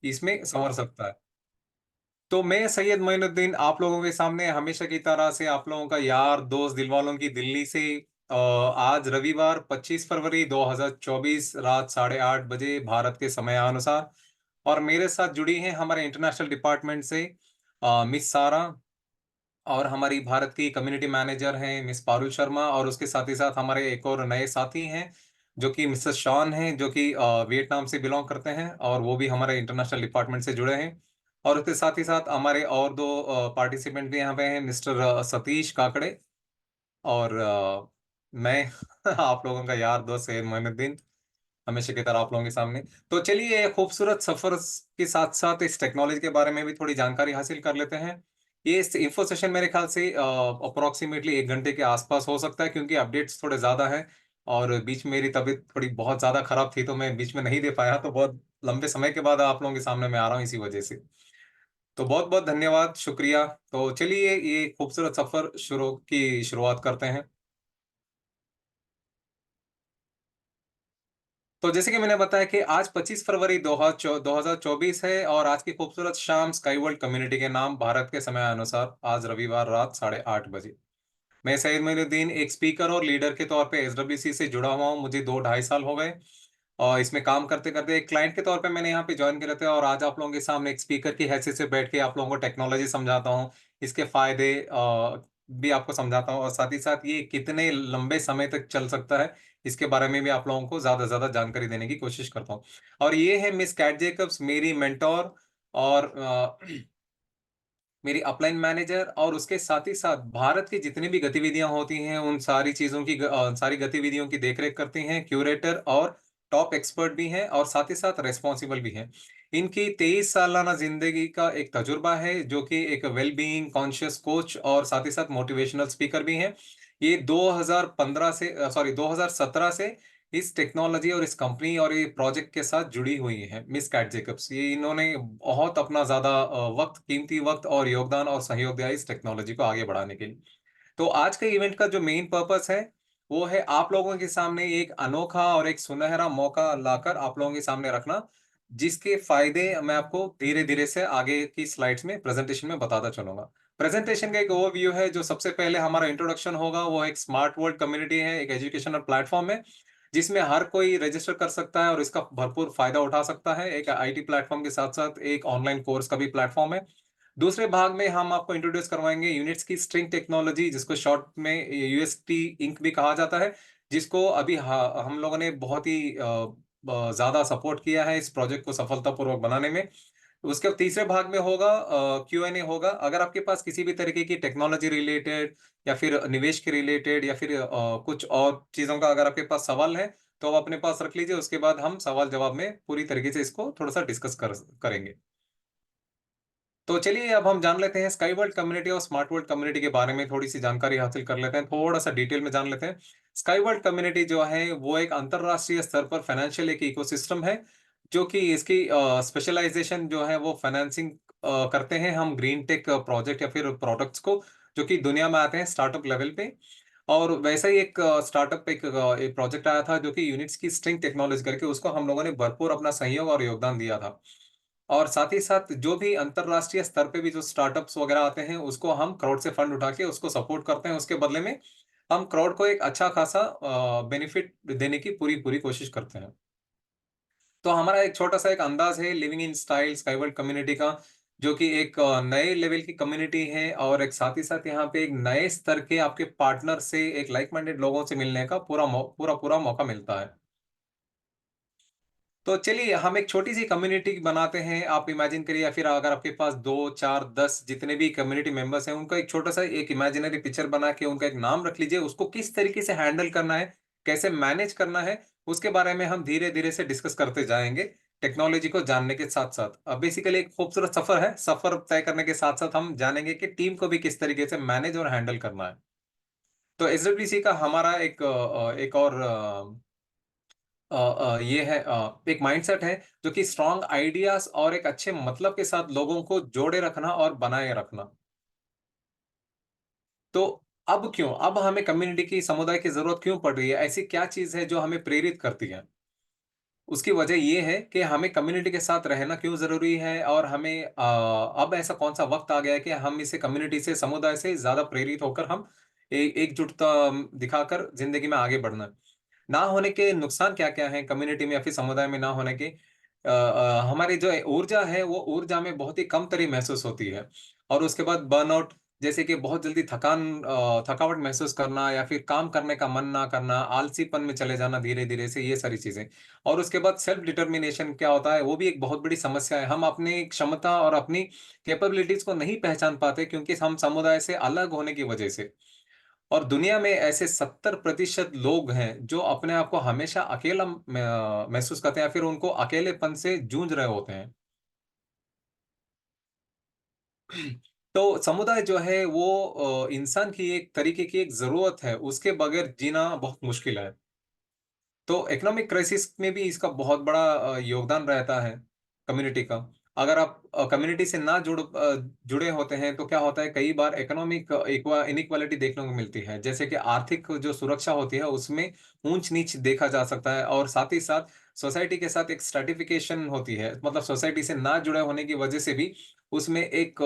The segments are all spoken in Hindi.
इसमें संवर सकता है। तो मैं सैयद मोइनुद्दीन आप लोगों के सामने हमेशा की तरह से आप लोगों का यार दोस्त दिलवालों की दिल्ली से आज रविवार 25 फरवरी 2024 रात 8:30 बजे भारत के समयानुसार। और मेरे साथ जुड़ी हैं हमारे इंटरनेशनल डिपार्टमेंट से मिस सारा, और हमारी भारत की कम्युनिटी मैनेजर हैं मिस पारुल शर्मा, और उसके साथ ही साथ हमारे एक और नए साथी हैं जो कि मिस्टर शॉन हैं, जो कि वियतनाम से बिलोंग करते हैं और वो भी हमारे इंटरनेशनल डिपार्टमेंट से जुड़े हैं। और उसके साथ ही साथ हमारे और दो पार्टिसिपेंट भी यहाँ पे हैं, मिस्टर सतीश काकड़े और मैं आप लोगों का यार दोस्त सैयद मोइनुद्दीन, हमेशा की तरह आप लोगों के सामने। तो चलिए ये खूबसूरत सफर के साथ साथ इस टेक्नोलॉजी के बारे में भी थोड़ी जानकारी हासिल कर लेते हैं। ये इस इंफो सेशन मेरे ख्याल से अप्रोक्सीमेटली 1 घंटे के आसपास हो सकता है, क्योंकि अपडेट्स थोड़े ज़्यादा हैं और बीच में मेरी तबीयत थोड़ी बहुत ज़्यादा खराब थी तो मैं बीच में नहीं दे पाया, तो बहुत लंबे समय के बाद आप लोगों के सामने मैं आ रहा हूँ इसी वजह से। तो बहुत बहुत धन्यवाद, शुक्रिया। तो चलिए ये खूबसूरत सफर शुरुआत करते हैं। तो जैसे कि मैंने बताया कि आज 25 फरवरी 2024 है और आज की खूबसूरत शाम स्काई वर्ल्ड कम्युनिटी के नाम भारत के समय अनुसार आज रविवार रात 8:30 बजे। मैं सईद मोइनुद्दीन एक स्पीकर और लीडर के तौर पे एसडब्ल्यूसी से जुड़ा हुआ हूँ। मुझे 2 ढाई साल हो गए और इसमें काम करते करते एक क्लाइंट के तौर पे मैंने यहाँ पे ज्वाइन किया था, और आज आप लोगों के सामने एक स्पीकर की हैसियत से बैठ के आप लोगों को टेक्नोलॉजी समझाता हूँ, इसके फायदे भी आपको समझाता हूँ, और साथ ही साथ ये कितने लंबे समय तक चल सकता है इसके बारे में भी आप लोगों को ज्यादा से ज्यादा जानकारी देने की कोशिश करता हूँ। और ये है मिस कैट जेकब्स, मेरी मेंटोर और मेरी अपलाइन मैनेजर, और उसके साथ ही साथ भारत की जितनी भी गतिविधियां होती हैं उन सारी चीजों की सारी गतिविधियों की देखरेख करती हैं, क्यूरेटर और टॉप एक्सपर्ट भी हैं और साथ ही साथ रेस्पॉन्सिबल भी हैं। इनकी 23 सालाना जिंदगी का एक तजुर्बा है, जो कि एक वेल बीइंग कॉन्शियस कोच और साथ ही साथ मोटिवेशनल स्पीकर भी हैं। ये 2015 से 2017 से इस टेक्नोलॉजी और इस कंपनी और ये प्रोजेक्ट के साथ जुड़ी हुई है मिस कैट जेकब्स। ये इन्होंने बहुत अपना ज्यादा वक्त, कीमती वक्त और योगदान और सहयोग दिया इस टेक्नोलॉजी को आगे बढ़ाने के लिए। तो आज के इवेंट का जो मेन पर्पस है वो है आप लोगों के सामने एक अनोखा और एक सुनहरा मौका लाकर आप लोगों के सामने रखना, जिसके फायदे मैं आपको धीरे धीरे से आगे की स्लाइड्स में प्रेजेंटेशन में बताता चलूंगा। प्रेजेंटेशन का एक ओवरव्यू है। जो सबसे पहले हमारा इंट्रोडक्शन होगा वो एक स्मार्ट वर्ल्ड कम्युनिटी है, एक एजुकेशनल प्लेटफॉर्म है जिसमें हर कोई रजिस्टर कर सकता है और इसका भरपूर फायदा उठा सकता है। एक आईटी प्लेटफॉर्म के साथ साथ एक ऑनलाइन कोर्स का भी प्लेटफॉर्म है। दूसरे भाग में हम आपको इंट्रोड्यूस करवाएंगे यूनिट्स की स्ट्रिंग टेक्नोलॉजी, जिसको शॉर्ट में यूएसटी इंक भी कहा जाता है, जिसको अभी हम लोगों ने बहुत ही ज्यादा सपोर्ट किया है इस प्रोजेक्ट को सफलतापूर्वक बनाने में। उसके तीसरे भाग में होगा Q&A होगा। अगर आपके पास किसी भी तरीके की टेक्नोलॉजी रिलेटेड या फिर निवेश के रिलेटेड या फिर कुछ और चीजों का अगर आपके पास सवाल है तो आप अपने पास रख लीजिए। उसके बाद हम सवाल जवाब में पूरी तरीके से इसको थोड़ा सा डिस्कस करेंगे। तो चलिए अब हम जान लेते हैं स्काई वर्ल्ड कम्युनिटी और स्मार्ट वर्ल्ड कम्युनिटी के बारे में, थोड़ी सी जानकारी हासिल कर लेते हैं, थोड़ा सा डिटेल में जान लेते हैं। स्काई वर्ल्ड कम्युनिटी जो है वो एक अंतरराष्ट्रीय स्तर पर फाइनेंशियल एक इकोसिस्टम है, जो कि इसकी स्पेशलाइजेशन जो है वो फाइनेंसिंग करते हैं हम ग्रीन टेक प्रोजेक्ट या फिर प्रोडक्ट्स को, जो कि दुनिया में आते हैं स्टार्टअप लेवल पे। और वैसा ही एक स्टार्टअप एक प्रोजेक्ट आया था जो कि यूनिट्स की स्ट्रिंग टेक्नोलॉजी करके, उसको हम लोगों ने भरपूर अपना सहयोग और योगदान दिया था। और साथ ही साथ जो भी अंतरराष्ट्रीय स्तर पे भी जो स्टार्टअप्स वगैरह आते हैं उसको हम क्राउड से फंड उठा के उसको सपोर्ट करते हैं। उसके बदले में हम क्राउड को एक अच्छा खासा बेनिफिट देने की पूरी पूरी कोशिश करते हैं। तो हमारा एक छोटा सा एक अंदाज है living in style sky world community का, जो कि एक नए लेवल की कम्युनिटी है और एक साथ ही साथ यहाँ पे एक नए स्तर के आपके पार्टनर से, एक लाइक माइंडेड लोगों से मिलने का पूरा पूरा मौका मिलता है। तो चलिए हम एक छोटी सी कम्युनिटी बनाते हैं। आप इमेजिन करिए, या फिर अगर आपके पास 2 4 10 जितने भी कम्युनिटी मेंबर्स हैं उनका एक छोटा सा एक इमेजिनरी पिक्चर बना के उनका एक नाम रख लीजिए। उसको किस तरीके से हैंडल करना है, कैसे मैनेज करना है, उसके बारे में हम धीरे धीरे से डिस्कस करते जाएंगे टेक्नोलॉजी को जानने के साथ साथ। अब बेसिकली एक खूबसूरत सफर है। सफर तय करने के साथ साथ हम जानेंगे कि टीम को भी किस तरीके से मैनेज और हैंडल करना है। तो एसडब्ल्यूसी का हमारा एक और ये है एक माइंडसेट है जो कि स्ट्रॉन्ग आइडियाज और एक अच्छे मतलब के साथ लोगों को जोड़े रखना और बनाए रखना। तो अब हमें कम्युनिटी की, समुदाय की जरूरत क्यों पड़ रही है? ऐसी क्या चीज है जो हमें प्रेरित करती है? उसकी वजह ये है कि हमें कम्युनिटी के साथ रहना क्यों ज़रूरी है और हमें अब ऐसा कौन-सा वक़्त आ गया है कि हम इसे कम्युनिटी से, समुदाय से ज़्यादा प्रेरित होकर हम एकजुटता दिखाकर ज़िंदगी में आगे बढ़ना। ना होने के नुकसान क्या-क्या हैं कम्युनिटी में या फिर समुदाय में ना होने के? हमारी जो ऊर्जा है, वो ऊर्जा में बहुत ही कम तरी महसूस होती है और उसके बाद बर्नआउट जैसे कि बहुत जल्दी थकावट महसूस करना या फिर काम करने का मन ना करना, आलसीपन में चले जाना धीरे-धीरे से, ये सारी चीज़ें। और उसके बाद सेल्फ डिटर्मिनेशन क्या होता है, वो भी एक बहुत बड़ी समस्या है। हम अपनी क्षमता और अपनी कैपेबिलिटीज़ को नहीं पहचान पाते क्योंकि हम समुदाय से अलग होने की वजह से। और दुनिया में ऐसे 70% लोग हैं, जो अपने आप को हमेशा अकेला महसूस करते हैं या फिर उनको अकेलेपन से जूझ रहे होते हैं। तो समुदाय जो है वो इंसान की एक तरीके की एक ज़रूरत है, उसके बगैर जीना बहुत मुश्किल है। तो इकोनॉमिक क्राइसिस में भी इसका बहुत बड़ा योगदान रहता है, कम्युनिटी का। अगर आप कम्युनिटी से ना जुड़े होते हैं, तो क्या होता है कई बार इकोनॉमिक इनइक्वालिटी देखने को मिलती है। जैसे कि आर्थिक जो सुरक्षा होती है, उसमें ऊँच-नीच देखा जा सकता है और साथ ही साथ सोसाइटी के साथ एक स्ट्रैटिफ़िकेशन होती है। मतलब सोसाइटी से ना जुड़े होने की वजह से भी उसमें एक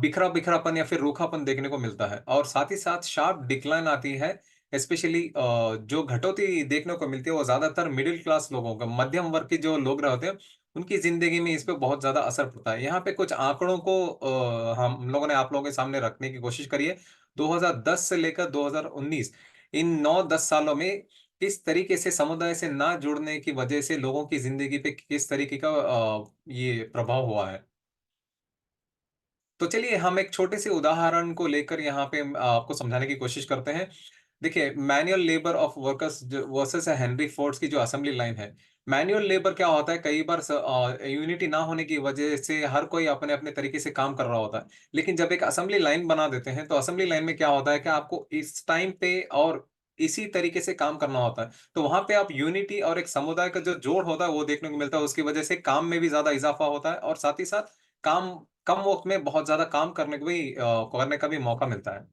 बिखरा-बिखरापन या फिर रूखापन देखने को मिलता है और साथ ही साथ शार्प डिक्लाइन आती है स्पेशली जो घटोती देखने को मिलती है वो ज़्यादातर मिडल क्लास लोगों का, मध्यम वर्ग के जो लोग रहते हैं, उनकी ज़िंदगी में इस पे बहुत ज़्यादा असर पड़ता है। यहाँ पे कुछ आंकड़ों को हम लोगों ने आप लोगों के सामने रखने की कोशिश करी है। 2010 से लेकर 2019 इन 9-10 सालों में किस तरीके से समुदाय से ना जुड़ने की वजह से लोगों की ज़िंदगी पे किस तरीके का ये प्रभाव हुआ है। तो चलिए हम एक छोटे से उदाहरण को लेकर यहाँ पे आपको समझाने की कोशिश करते हैं। देखिए, मैनुअल लेबर ऑफ वर्कर्स जो वर्सेस हेनरी फोर्ड्स की जो असेंबली लाइन है। मैनुअल लेबर क्या होता है कई बार यूनिटी ना होने की वजह से हर कोई अपने-अपने तरीके से काम कर रहा होता है। लेकिन जब एक असेंबली लाइन बना देते हैं, तो असेंबली लाइन में क्या होता है कि आपको इस टाइम पे और इसी तरीके से काम करना होता है। तो वहाँ पे आप यूनिटी और एक समुदाय का जो जोड़ होता है, वो देखने को मिलता है। उसकी वजह से काम में भी ज़्यादा इज़ाफ़ा होता है और साथ ही साथ काम कम वक़्त में बहुत ज़्यादा काम करने का भी मौका मिलता है।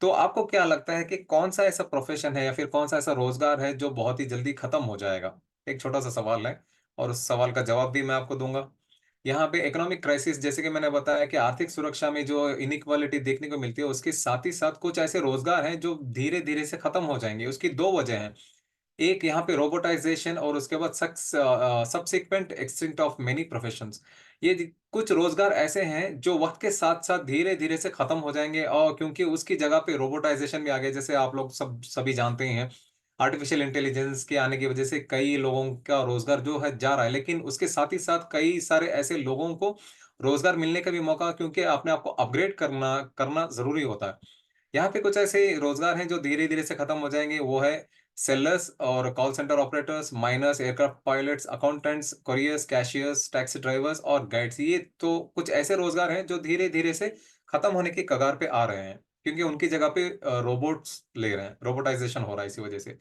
तो आपको क्या लगता है कि कौन-सा ऐसा प्रोफ़ेशन है या फिर कौन-सा ऐसा रोज़गार है जो बहुत ही जल्दी खत्म हो जाएगा? एक छोटा-सा सवाल है और उस सवाल का जवाब भी मैं आपको दूँगा। यहाँ पे इकोनॉमिक क्राइसिस जैसे कि मैंने बताया कि आर्थिक सुरक्षा में जो इनइक्वालिटी देखने को मिलती है, उसके साथ ही साथ कुछ ऐसे रोज़गार हैं जो धीरे-धीरे से खत्म हो जाएँगे। उसकी 2 वजह हैं। एक यहाँ पे रोबोटाइज़ेशन और उसके बाद subsequent extinct of many professions. ये कुछ रोज़गार ऐसे हैं जो वक़्त के साथ-साथ धीरे-धीरे से ख़त्म हो जाएँगे और क्योंकि उसकी जगह पे रोबोटाइज़ेशन भी आ गया जैसे आप लोग सभी जानते ही हैं। आर्टिफ़िशियल इंटेलिजेंस के आने की वज़ह से कई लोगों का रोज़गार जो है जा रहा है, लेकिन उसके साथ ही साथ कई सारे ऐसे लोगों को रोज़गार मिलने का भी मौका क्योंकि अपने आप को अपग्रेड करना करना ज़रूरी होता है। यहाँ पे कुछ ऐसे रोज़गार हैं जो धीरे-धीरे से खत्म हो जाएँगे, वो है सेलर्स और call centre operators, miners, aircraft pilots, accountants, couriers, cashiers, taxi drivers और गाइड्स। ये तो कुछ ऐसे रोज़गार हैं जो धीरे-धीरे से खत्म होने की कगार पे आ रहे हैं, क्योंकि उनकी जगह पे रोबोट्स ले रहे हैं, रोबोटाइज़ेशन हो रहा है इसी वजह से।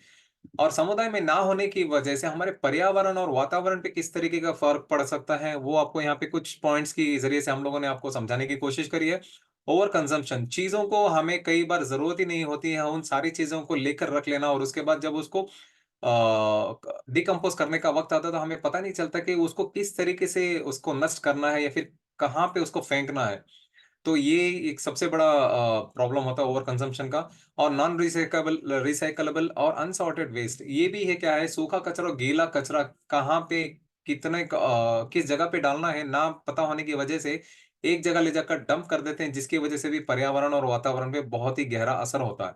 और समुदाय में ना होने की वजह से हमारे पर्यावरण और वातावरण पे किस तरीके का फ़र्क पड़ सकता है, वो आपको यहाँ पे कुछ पॉइंट्स के ज़रिए से हम लोगों ने आपको समझाने की कोशिश करी है। ओवर कंज़म्पशन चीज़ों को हमें कई बार ज़रूरत ही नहीं होती है, उन सारी चीज़ों को लेकर रख लेना और उसके बाद जब उसको डिकम्पोज़ करने का वक़्त आता है, तो हमें पता नहीं चलता कि उसको किस तरीके से उसको नष्ट करना है या फिर कहाँ पे उसको फेंकना है। तो ये एक सबसे बड़ा प्रॉब्लम होता है ओवर कंज़म्पशन का और नॉन रिसाइक्लेबल और अनसॉर्टेड वेस्ट ये भी है क्या है सूखा कचरा और गीला कचरा कहाँ पे किस जगह पे डालना है ना पता होने की वजह से एक जगह ले जाकर डंप कर देते हैं जिसकी वजह से भी पर्यावरण और वातावरण पे बहुत ही गहरा असर होता है।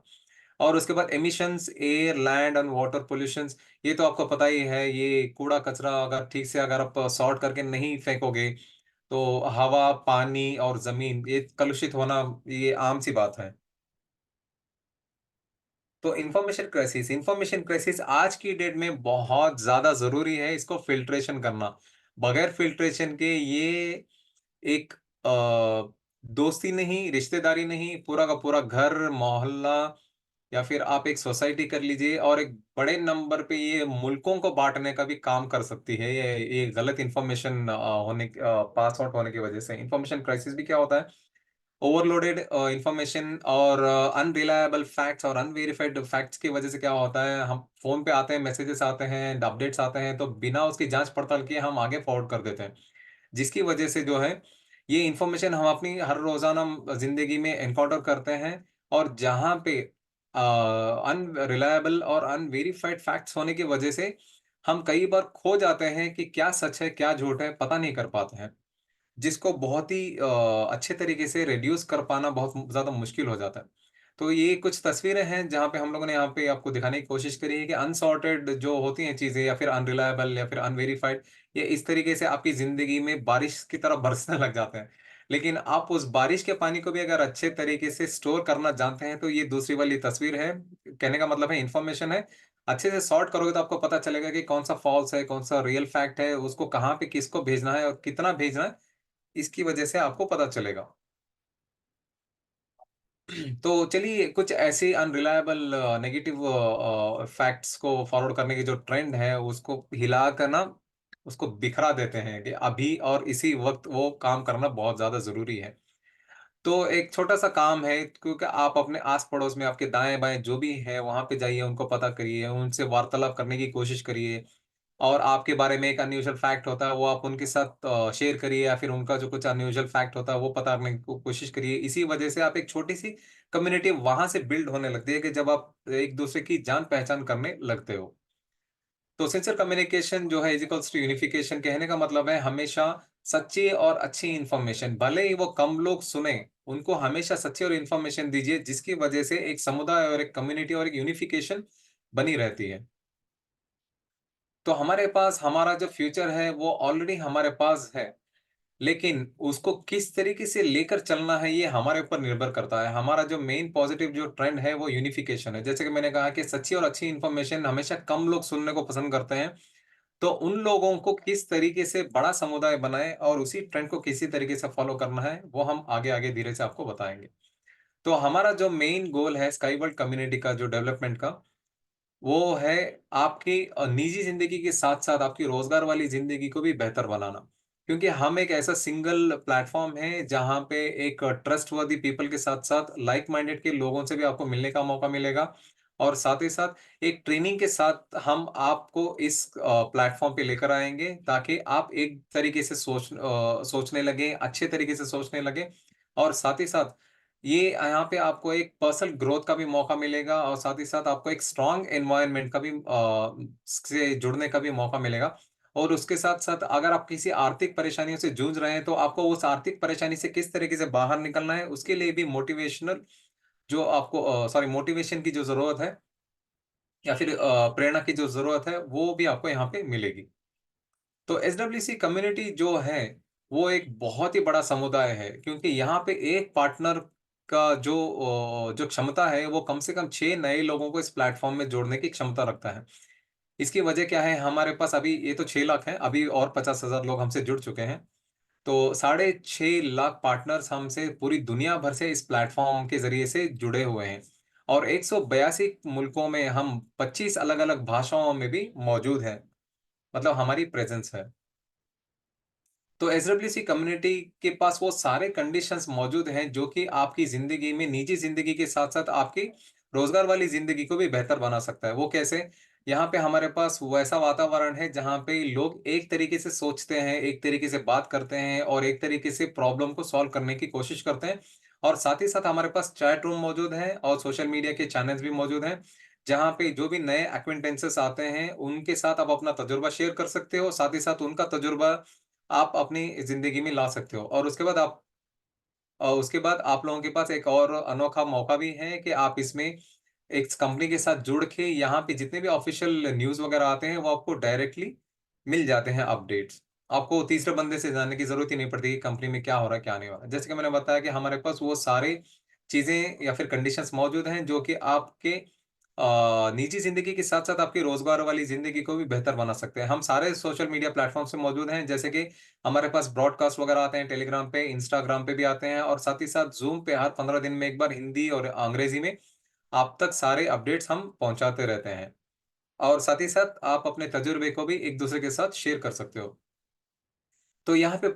और उसके बाद emissions, air, land and water pollutions ये तो आपको पता ही है, ये कूड़ा-कचरा अगर ठीक से अगर आप सॉर्ट करके नहीं फेंकोगे, तो हवा, पानी और ज़मीन ये कलुषित होना ये आम-सी बात है। तो इन्फॉर्मेशन क्राइसिस आज की डेट में बहुत ज़्यादा ज़रूरी है इसको फ़िल्ट्रेशन करना। बगैर फ़िल्ट्रेशन के ये एक दोस्ती नहीं, रिश्तेदारी नहीं, पूरा का पूरा घर, मोहल्ला या फिर आप एक सोसाइटी कर लीजिए और एक बड़े नंबर पे ये मुल्कों को बाँटने का भी काम कर सकती है। ये गलत इन्फॉर्मेशन पास आउट होने की वज़ह से। इन्फॉर्मेशन क्राइसिस भी क्या होता है ओवरलोडेड इंफॉर्मेशन और अनरिलायबल फैक्ट्स और अनवेरिफाइड फैक्ट्स की वजह से क्या होता है, हम फ़ोन पे आते हैं, मैसेजेस आते हैं, अपडेट्स आते हैं, तो बिना उसकी जाँच-पड़ताल किए हम आगे फॉरवर्ड कर देते हैं। जिसकी वजह से जो है, ये इन्फॉर्मेशन हम अपनी हर रोज़ाना ज़िंदगी में एनकाउंटर करते हैं और जहाँ पे अनरिलायबल और अनवेरिफाइड फैक्ट्स होने की वजह से हम कई बार खो जाते हैं कि क्या सच है, क्या झूठ है, पता नहीं कर पाते हैं। जिसको बहुत ही अच्छे तरीके से रिड्यूस कर पाना बहुत ज़्यादा मुश्किल हो जाता है। तो ये कुछ तस्वीरें हैं जहाँ पे हम लोगों ने यहाँ पे आपको दिखाने की कोशिश करी है कि अनसॉर्टेड जो होती हैं चीज़ें या फिर अनरिलायबल या फिर अनवेरिफाइड, ये इस तरीके से आपकी ज़िंदगी में बारिश की तरह बरसने लग जाते हैं। लेकिन आप उस बारिश के पानी को भी अगर अच्छे तरीके से स्टोर करना जानते हैं तो ये दूसरी वाली तस्वीर है। कहने का मतलब है इन्फॉर्मेशन है। अच्छे से सॉर्ट करोगे तो आपको पता चलेगा कि कौन-सा फ़ॉल्स है, कौन-सा रियल फैक्ट है, उसको कहाँ पे किसको भेजना है और कितना भेजना है, इसकी वजह से आपको पता चलेगा। तो चलिए कुछ ऐसी अनरिलायबल नेगेटिव फैक्ट्स को फॉरवर्ड करने की जो ट्रेंड है उसको हिला कर ना उसको बिखरा देते हैं कि अभी और इसी वक़्त वो काम करना बहुत ज़्यादा ज़रूरी है। तो एक छोटा-सा काम है क्योंकि आप अपने आस-पड़ोस में आपके दाएँ-बाएँ जो भी है वहाँ पे जाइए, उनको पता करिए, उनसे वार्तालाप करने की कोशिश करिए। और आपके बारे में एक अनयूजुअल फैक्ट होता है, वो आप उनके साथ शेयर करिए या फिर उनका जो कुछ अनयूजुअल फैक्ट होता है, वो पता करने की कोशिश करिए। इसी वजह से आप एक छोटी-सी कम्युनिटी वहाँ से बिल्ड होने लगती है कि जब आप एक-दूसरे की जान-पहचान करने लगते हो। तो सिंसियर कम्युनिकेशन जो है इज़ इक्वल्स टू यूनिफिकेशन कहने का मतलब है हमेशा सच्ची और अच्छी इन्फॉर्मेशन, भले ही वो कम लोग सुनें, उनको हमेशा सच्ची और इन्फॉर्मेशन दीजिए, जिसकी वजह से एक समुदाय और एक कम्युनिटी और एक यूनिफिकेशन बनी रहती है। तो हमारे पास हमारा जो फ्यूचर है वो ऑलरेडी हमारे पास है, लेकिन उसको किस तरीके से लेकर चलना है ये हमारे ऊपर निर्भर करता है। हमारा जो मेन पॉजिटिव जो ट्रेंड है वो यूनिफिकेशन है। जैसे कि मैंने कहा कि सच्ची और अच्छी इन्फॉर्मेशन हमेशा कम लोग सुनने को पसंद करते हैं, तो उन लोगों को किस तरीके से बड़ा समुदाय बनाएँ और उसी ट्रेंड को किसी तरीके से फॉलो करना है, वो हम आगे-आगे धीरे से आपको बताएँगे। तो हमारा जो मेन गोल है स्काई वर्ल्ड कम्युनिटी का जो डेवलपमेंट का वो है आपकी निजी ज़िंदगी के साथ-साथ आपकी रोज़गार वाली ज़िंदगी को भी बेहतर बनाना। क्योंकि हम एक ऐसा सिंगल प्लेटफ़ॉर्म है, जहाँ पे एक ट्रस्टवर्दी पीपल के साथ-साथ लाइक माइंडेड के लोगों से भी आपको मिलने का मौका मिलेगा और साथ ही साथ एक ट्रेनिंग के साथ हम आपको इस प्लेटफ़ॉर्म पे लेकर आएँगे, ताकि आप एक तरीके से सोचने लगें, अच्छे तरीके से सोचने लगें और साथ ही साथ ये यहाँ पे आपको एक पर्सनल ग्रोथ का भी मौका मिलेगा और साथ ही साथ आपको एक स्ट्रॉन्ग एनवायरनमेंट का भी से जुड़ने का भी मौका मिलेगा। और उसके साथ-साथ अगर आप किसी आर्थिक परेशानियों से जूझ रहे हैं, तो आपको उस आर्थिक परेशानी से किस तरीके से बाहर निकलना है, उसके लिए भी मोटिवेशनल जो आपको सॉरी मोटिवेशन की जो ज़रूरत है या फिर प्रेरणा की जो ज़रूरत है, वो भी आपको यहाँ पे मिलेगी। तो एसडब्ल्यूसी कम्युनिटी जो है, वो एक बहुत ही बड़ा समुदाय है क्योंकि यहाँ पे एक पार्टनर का जो क्षमता है, वो कम से कम 6 नए लोगों को इस प्लेटफ़ॉर्म में जोड़ने की क्षमता रखता है। इसकी वजह क्या है, हमारे पास अभी ये तो 6 लाख हैं, अभी और 50,000 लोग हमसे जुड़ चुके हैं। तो साढ़े 6 लाख पार्टनर्स हमसे पूरी दुनिया भर से इस प्लेटफ़ॉर्म के ज़रिए से जुड़े हुए हैं और 182 मुल्कों में हम 25 अलग-अलग भाषाओं में भी मौजूद हैं, मतलब हमारी प्रेज़ेंस है। तो एसडब्ल्यूसी कम्युनिटी के पास वो सारे कंडीशंस मौजूद हैं जो कि आपकी ज़िंदगी में निजी ज़िंदगी के साथ-साथ आपकी रोज़गार वाली ज़िंदगी को भी बेहतर बना सकता है। वो कैसे? यहाँ पे हमारे पास वैसा वातावरण है जहाँ पे लोग एक तरीके से सोचते हैं, एक तरीके से बात करते हैं और एक तरीके से प्रॉब्लम को सॉल्व करने की कोशिश करते हैं। और साथ ही साथ हमारे पास चैट रूम मौजूद है और सोशल मीडिया के चैनल्स भी मौजूद हैं, जहाँ पे जो भी नए एक्विनेंटेंसेस आते हैं, उनके साथ आप अपना तजुर्बा शेयर कर सकते हो, साथ ही साथ उनका तजुर्बा आप अपनी ज़िंदगी में ला सकते हो और उसके बाद आप लोगों के पास एक और अनोखा मौका भी है कि आप इसमें एक कंपनी के साथ जुड़ के यहाँ पे जितने भी ऑफ़िशियल न्यूज़ वग़ैरह आते हैं, वो आपको डायरेक्टली मिल जाते हैं अपडेट्स। आपको तीसरे बंदे से जानने की ज़रूरत ही नहीं पड़ती कि कंपनी में क्या हो रहा है, क्या नहीं हो रहा है। जैसे कि मैंने बताया कि हमारे पास वो सारे चीज़ें या फिर कंडीशंस मौजूद हैं, जो कि आपके निजी ज़िंदगी के साथ-साथ आपकी रोज़गार वाली ज़िंदगी को भी बेहतर बना सकते हैं। हम सारे सोशल मीडिया प्लेटफ़ॉर्म्स पे मौजूद हैं, जैसे कि हमारे पास ब्रॉडकास्ट वगैरह आते हैं, टेलीग्राम पे, इंस्टाग्राम पे भी आते हैं और साथ ही साथ ज़ूम पे हर 15 दिन में एक बार हिंदी और अंग्रेज़ी में आप तक सारे अपडेट्स हम पहुँचाते रहते हैं। और साथ ही साथ आप अपने तजुर्बे को भी एक-दूसरे के साथ शेयर कर सकते हो। तो यहाँ पे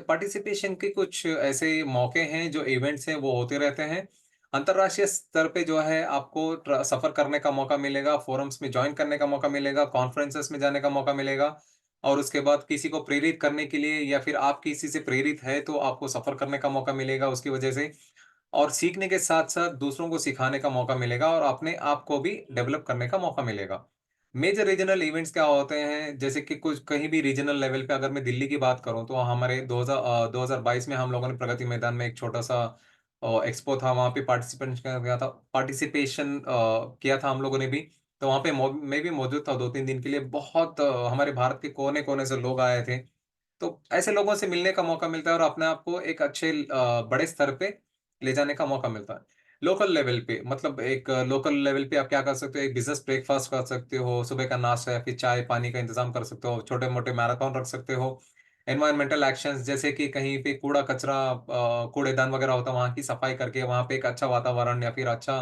पार्टिसिपेशन के कुछ ऐसे मौके हैं, जो इवेंट्स हैं वो होते रहते हैं। अंतर्राष्ट्रीय स्तर पे जो है आपको सफ़र करने का मौका मिलेगा, फोरम्स में जॉइन करने का मौका मिलेगा, कॉन्फ्रेंसेस में जाने का मौका मिलेगा और उसके बाद किसी को प्रेरित करने के लिए या फिर आप किसी से प्रेरित है तो आपको सफ़र करने का मौका मिलेगा उसकी वजह से। और सीखने के साथ-साथ दूसरों को सिखाने का मौका मिलेगा और अपने आप को भी डेवलप करने का मौका मिलेगा। मेजर रीजनल इवेंट्स क्या होते हैं, जैसे कि कुछ कहीं भी रीजनल लेवल पे अगर मैं दिल्ली की बात करूँ, तो हमारे 2022 में हम लोगों ने प्रगति मैदान में एक छोटा-सा एक्सपो था, वहाँ पे पार्टिसिपेशन किया था हम लोगों ने भी। तो वहाँ पे मैं भी मौजूद था 2-3 दिन के लिए। बहुत हमारे भारत के कोने-कोने से लोग आए थे। तो ऐसे लोगों से मिलने का मौका मिलता है और अपने आप को एक अच्छे बड़े स्तर पे ले जाने का मौका मिलता है। लोकल लेवल पे मतलब एक लोकल लेवल पे आप क्या कर सकते हो, एक बिज़नेस ब्रेकफ़ास्ट कर सकते हो, सुबह का नाश्ता या फिर चाय-पानी का इंतज़ाम कर सकते हो, छोटे-मोटे मैराथन रख सकते हो। एनवायरमेंटल एक्शंस जैसे कि कहीं पे कूड़ा-कचरा कूड़ेदान वगैरह होता है, वहाँ की सफाई करके वहाँ पे एक अच्छा वातावरण या फिर अच्छा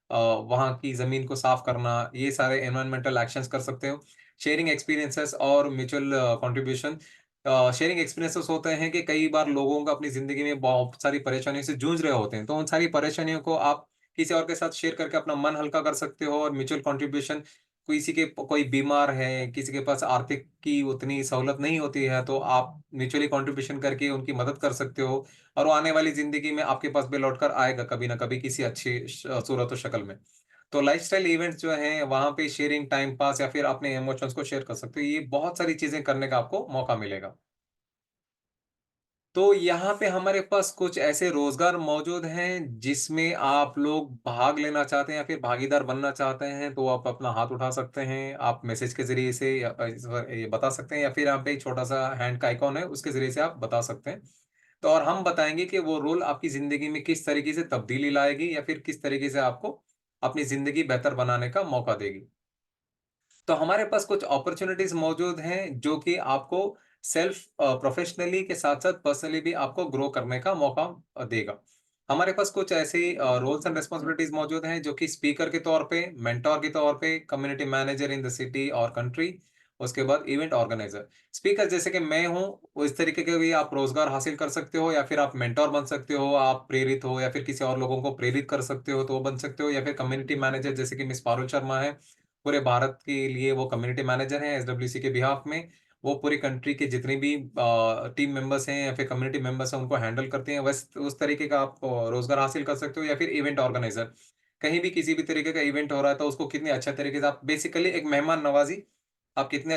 वहाँ की ज़मीन को साफ करना, ये सारे एनवायरमेंटल एक्शंस कर सकते हो। शेयरिंग एक्सपीरियंसेस और म्यूचुअल कंट्रीब्यूशन। शेयरिंग एक्सपीरियंसेस होते हैं कि कई बार लोगों को अपनी ज़िंदगी में बहुत सारी परेशानियों से जूझ रहे होते हैं, तो उन सारी परेशानियों को आप किसी और के साथ शेयर करके अपना मन हल्का कर सकते हो और म्यूचुअल कंट्रीब्यूशन किसी के कोई बीमार है, किसी के पास आर्थिक की उतनी सहूलत नहीं होती है, तो आप म्यूचुअली कंट्रीब्यूशन करके उनकी मदद कर सकते हो और वो आने वाली ज़िंदगी में आपके पास भी लौट कर आएगा कभी न कभी किसी अच्छी सूरत और शक्ल में। तो लाइफ़स्टाइल इवेंट्स जो हैं, वहाँ पे शेयरिंग टाइम पास या फिर अपने इमोशंस को शेयर कर सकते हो। ये बहुत सारी चीज़ें करने का आपको मौका मिलेगा। तो यहाँ पे हमारे पास कुछ ऐसे रोज़गार मौजूद हैं, जिसमें आप लोग भाग लेना चाहते हैं या फिर भागीदार बनना चाहते हैं, तो आप अपना हाथ उठा सकते हैं। आप मैसेज के ज़रिए से ये बता सकते हैं या फिर यहाँ पे एक छोटा-सा हैंड का आइकॉन है, उसके ज़रिए से आप बता सकते हैं। तो और हम बताएँगे कि वो रोल आपकी ज़िंदगी में किस तरीके से तब्दीली लाएगी या फिर किस तरीके से आपको अपनी ज़िंदगी बेहतर बनाने का मौका देगी। तो हमारे पास कुछ अपॉर्च्युनिटीज़ मौजूद हैं, जो कि आपको सेल्फ प्रोफ़ेशनली के साथ-साथ पर्सनली भी आपको ग्रो करने का मौका देगा। हमारे पास कुछ ऐसे रोल्स एंड रिस्पॉन्सिबिलिटीज़ मौजूद हैं, जो कि स्पीकर के तौर पे, मेंटर के तौर पे, community manager in the city और कंट्री, उसके बाद इवेंट ऑर्गेनाइज़र। स्पीकर जैसे कि मैं हूँ, वो इस तरीके के भी आप रोज़गार हासिल कर सकते हो या फिर आप मेंटर बन सकते हो, आप प्रेरित हो या फिर किसी और लोगों को प्रेरित कर सकते हो, तो वो बन सकते हो या फिर कम्युनिटी मैनेजर जैसे कि मिस पारुल शर्मा हैं, पूरे भारत के लिए वो कम्युनिटी मैनेजर हैं एसडब्ल्यूसी के बिहाफ में। वो पूरी कंट्री के जितने भी टीम मेंबर्स हैं या फिर कम्युनिटी मेंबर्स हैं, उनको हैंडल करते हैं। वैस उस तरीके का आप रोज़गार हासिल कर सकते हो या फिर इवेंट ऑर्गेनाइज़र। कहीं भी किसी भी तरीके का इवेंट हो रहा है, तो उसको कितने अच्छे तरीके से आप बेसिकली एक मेहमान नवाज़ी आप कितने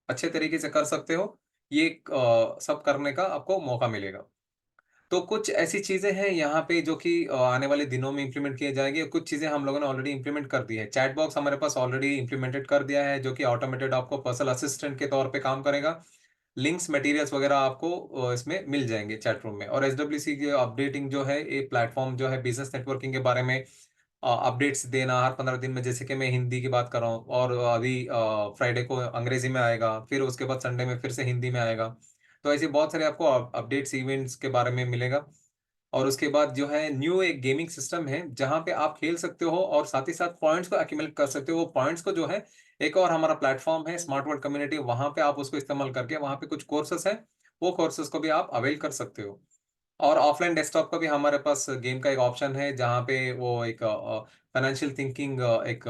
अच्छे तरीके से कर सकते हो, ये सब करने का आपको मौका मिलेगा। तो कुछ ऐसी चीज़ें हैं यहाँ पे जो कि आने वाले दिनों में इम्प्लीमेंट किए जाएँगे। कुछ चीज़ें हम लोगों ने ऑलरेडी इम्प्लीमेंट कर दी है। चैट बॉक्स हमारे पास ऑलरेडी इम्प्लीमेंटेड कर दिया है, जो कि ऑटोमेटेड आपको पर्सनल असिस्टेंट के तौर पे काम करेगा। लिंक्स, मटेरियल्स वगैरह आपको इसमें मिल जाएँगे चैट रूम में और एसडब्ल्यूसी की अपडेटिंग जो है, ये प्लेटफ़ॉर्म जो है बिज़नेस नेटवर्किंग के बारे में अपडेट्स देना हर 15 दिन में, जैसे कि मैं हिंदी की बात कर रहा हूँ और अभी फ्राइडे को अंग्रेज़ी में आएगा, फिर उसके बाद संडे में फिर से हिंदी में आएगा। तो ऐसे बहुत सारे आपको अपडेट्स, इवेंट्स के बारे में मिलेगा। और उसके बाद जो है न्यू एक गेमिंग सिस्टम है, जहाँ पे आप खेल सकते हो और साथ ही साथ पॉइंट्स को एक्यूमुलेट कर सकते हो। वो पॉइंट्स को जो है एक और हमारा प्लेटफ़ॉर्म है स्मार्ट वर्ल्ड कम्युनिटी, वहाँ पे आप उसको इस्तेमाल करके वहाँ पे कुछ कोर्सेज़ हैं, वो कोर्सेज़ को भी आप अवेल कर सकते हो। और ऑफ़लाइन डेस्कटॉप का भी हमारे पास गेम का एक ऑप्शन है, जहाँ पे वो एक फाइनेंशियल थिंकिंग एक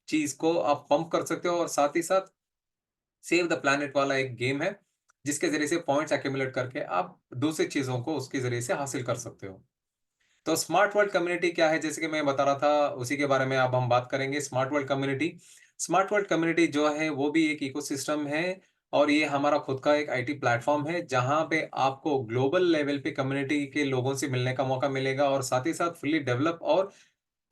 चीज़ को आप पंप कर सकते हो और साथ ही साथ सेव द प्लैनेट वाला एक गेम है, जिसके ज़रिए से पॉइंट्स एक्यूमुलेट करके आप दूसरी चीज़ों को उसके ज़रिए से हासिल कर सकते हो। तो स्मार्ट वर्ल्ड कम्युनिटी क्या है? जैसे कि मैं बता रहा था, उसी के बारे में अब हम बात करेंगे। स्मार्ट वर्ल्ड कम्युनिटी जो है, वो भी एक इकोसिस्टम है और ये हमारा खुद का एक आईटी प्लेटफ़ॉर्म है, जहाँ पे आपको ग्लोबल लेवल पे कम्युनिटी के लोगों से मिलने का मौका मिलेगा और साथ ही साथ फुल्ली डेवलप और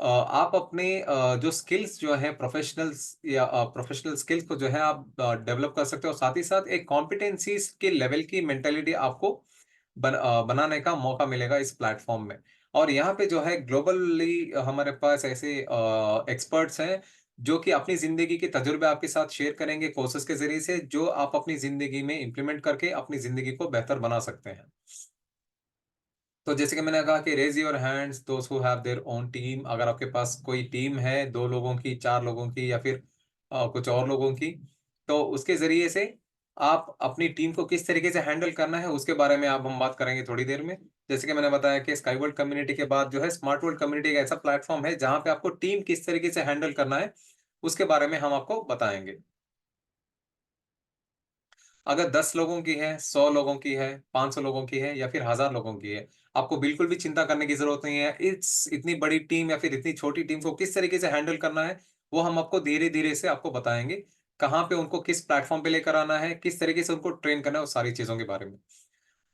आप अपने जो स्किल्स जो हैं प्रोफ़ेशनल स्किल्स को जो है आप डेवलप कर सकते हो। साथ ही साथ एक कॉम्पिटेंसीज़ के लेवल की मेंटालिटी आपको बनाने का मौका मिलेगा इस प्लेटफ़ॉर्म में। और यहाँ पे जो है ग्लोबली हमारे पास ऐसे एक्सपर्ट्स हैं, जो कि अपनी ज़िंदगी के तजुर्बे आपके साथ शेयर करेंगे कोर्सेज़ के ज़रिए से, जो आप अपनी ज़िंदगी में इम्प्लीमेंट करके अपनी ज़िंदगी को बेहतर बना सकते हैं। तो जैसे कि मैंने कहा कि raise your hands those who have their own team. अगर आपके पास कोई टीम है 2 लोगों की, 4 लोगों की या फिर कुछ और लोगों की, तो उसके ज़रिए से आप अपनी टीम को किस तरीके से हैंडल करना है, उसके बारे में अब हम बात करेंगे थोड़ी देर में। जैसे कि मैंने बताया कि स्काई वर्ल्ड कम्युनिटी के बाद जो है स्मार्ट वर्ल्ड कम्युनिटी एक ऐसा प्लेटफ़ॉर्म है, जहाँ पे आपको टीम किस तरीके से हैंडल करना है, उसके बारे में हम आपको बताएँगे। अगर 10 लोगों की है, 100 लोगों की है, 500 लोगों की है या फिर 1000 लोगों की है, आपको बिल्कुल भी चिंता करने की ज़रूरत नहीं है। इस इतनी बड़ी टीम या फिर इतनी छोटी टीम को किस तरीके से हैंडल करना है, वो हम आपको धीरे-धीरे से आपको बताएँगे। कहाँ पे उनको किस प्लेटफ़ॉर्म पे लेकर आना है, किस तरीके से उनको ट्रेन करना है, वो सारी चीज़ों के बारे में।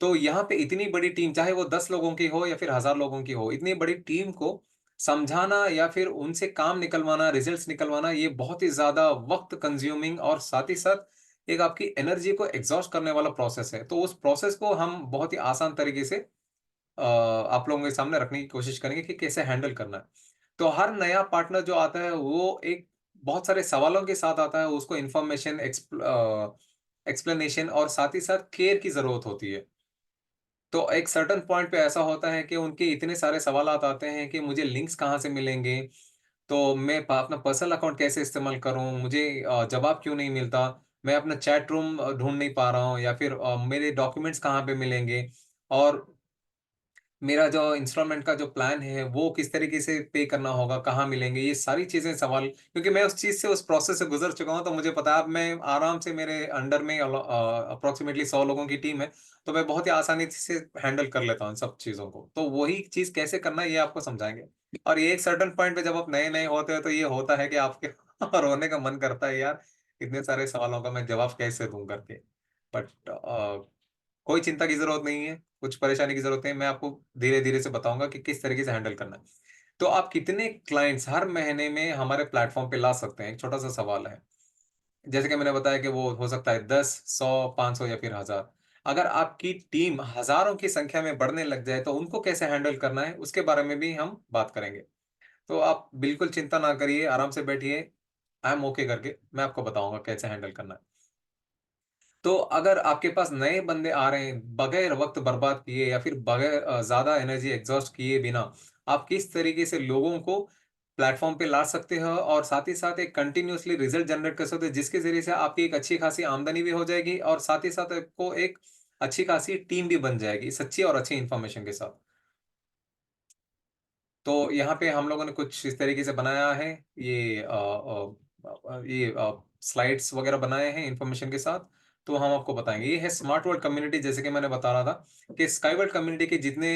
तो यहाँ पे इतनी बड़ी टीम, चाहे वो 10 लोगों की हो या फिर 1000 लोगों की हो, इतनी बड़ी टीम को समझाना या फिर उनसे काम निकलवाना, रिज़ल्ट्स निकलवाना, ये बहुत ही ज़्यादा वक़्त कंज़्यूमिंग और साथ ही साथ एक आपकी एनर्जी को एग्ज़ॉस्ट करने वाला प्रोसेस है। तो उस प्रोसेस को हम बहुत ही आसान तरीके से आप लोगों के सामने रखने की कोशिश करेंगे कि कैसे हैंडल करना है। तो हर नया पार्टनर जो आता है, वो एक बहुत सारे सवालों के साथ आता है, उसको इन्फॉर्मेशन, एक्सप्लेनेशन और साथ ही साथ केयर की ज़रूरत होती है। तो एक सर्टेन पॉइंट पे ऐसा होता है कि उनके इतने सारे सवालात आते हैं कि मुझे लिंक्स कहाँ से मिलेंगे? तो मैं प अपना पर्सनल अकाउंट कैसे इस्तेमाल करूँ? मुझे जवाब क्यों नहीं मिलता? मैं अपना चैट रूम ढूँढ नहीं पा रहा हूँ या फिर मेरे डॉक्यूमेंट्स कहाँ पे मिलेंगे? और मेरा जो इंस्टॉलमेंट का जो प्लान है, वो किस तरीके से पे करना होगा, कहाँ मिलेंगे? ये सारी चीज़ें सवाल, क्योंकि मैं उस चीज़ से, उस प्रोसेस से गुज़र चुका हूँ, तो मुझे पता है। अब मैं आराम से, मेरे अंडर में अप्रॉक्सिमेटली 100 लोगों की टीम है, तो मैं बहुत ही आसानी से हैंडल कर लेता हूँ इन सब चीज़ों को। तो वही चीज़ कैसे करना है, ये आपको समझाएँगे। और ये एक सर्टेन पॉइंट पे जब आप नए-नए होते हो, तो ये होता है कि आपके रोने का मन करता है, यार, इतने सारे सवालों का मैं जवाब कैसे दूँ करके। बट कोई चिंता की ज़रूरत नहीं है, कुछ परेशानी की ज़रूरत नहीं है, मैं आपको धीरे-धीरे से बताऊँगा कि किस तरीके से हैंडल करना है। तो आप कितने क्लाइंट्स हर महीने में हमारे प्लेटफ़ॉर्म पे ला सकते हैं? एक छोटा-सा सवाल है। जैसे कि मैंने बताया कि वो हो सकता है 10, 100, 500 या फिर 1000। अगर आपकी टीम हज़ारों की संख्या में बढ़ने लग जाए, तो उनको कैसे हैंडल करना है, उसके बारे में भी हम बात करेंगे। तो आप बिल्कुल चिंता ना करिए, आराम से बैठिए, आई एम ओके करके मैं आपको बताऊँगा कैसे हैंडल करना है। तो अगर आपके पास नए बंदे आ रहे हैं, बगैर वक़्त बर्बाद किए या फिर बगैर ज़्यादा एनर्जी एग्ज़ॉस्ट किए बिना, आप किस तरीके से लोगों को प्लेटफ़ॉर्म पे ला सकते हो और साथ ही साथ एक कंटिन्यूअसली रिज़ल्ट जनरेट कर सकते हो, जिसके ज़रिए से आपकी एक अच्छी खासी आमदनी भी हो जाएगी और साथ ही साथ आपको एक अच्छी खासी टीम भी बन जाएगी, सच्ची और अच्छी इन्फॉर्मेशन के साथ। तो यहाँ पे हम लोगों ने कुछ इस तरीके से बनाया है, स्लाइड्स वगैरह बनाए हैं इन्फॉर्मेशन के साथ, तो हम आपको बताएँगे। ये है स्मार्ट वर्ल्ड कम्युनिटी, जैसे कि मैंने बता रहा था कि स्काई वर्ल्ड कम्युनिटी के जितने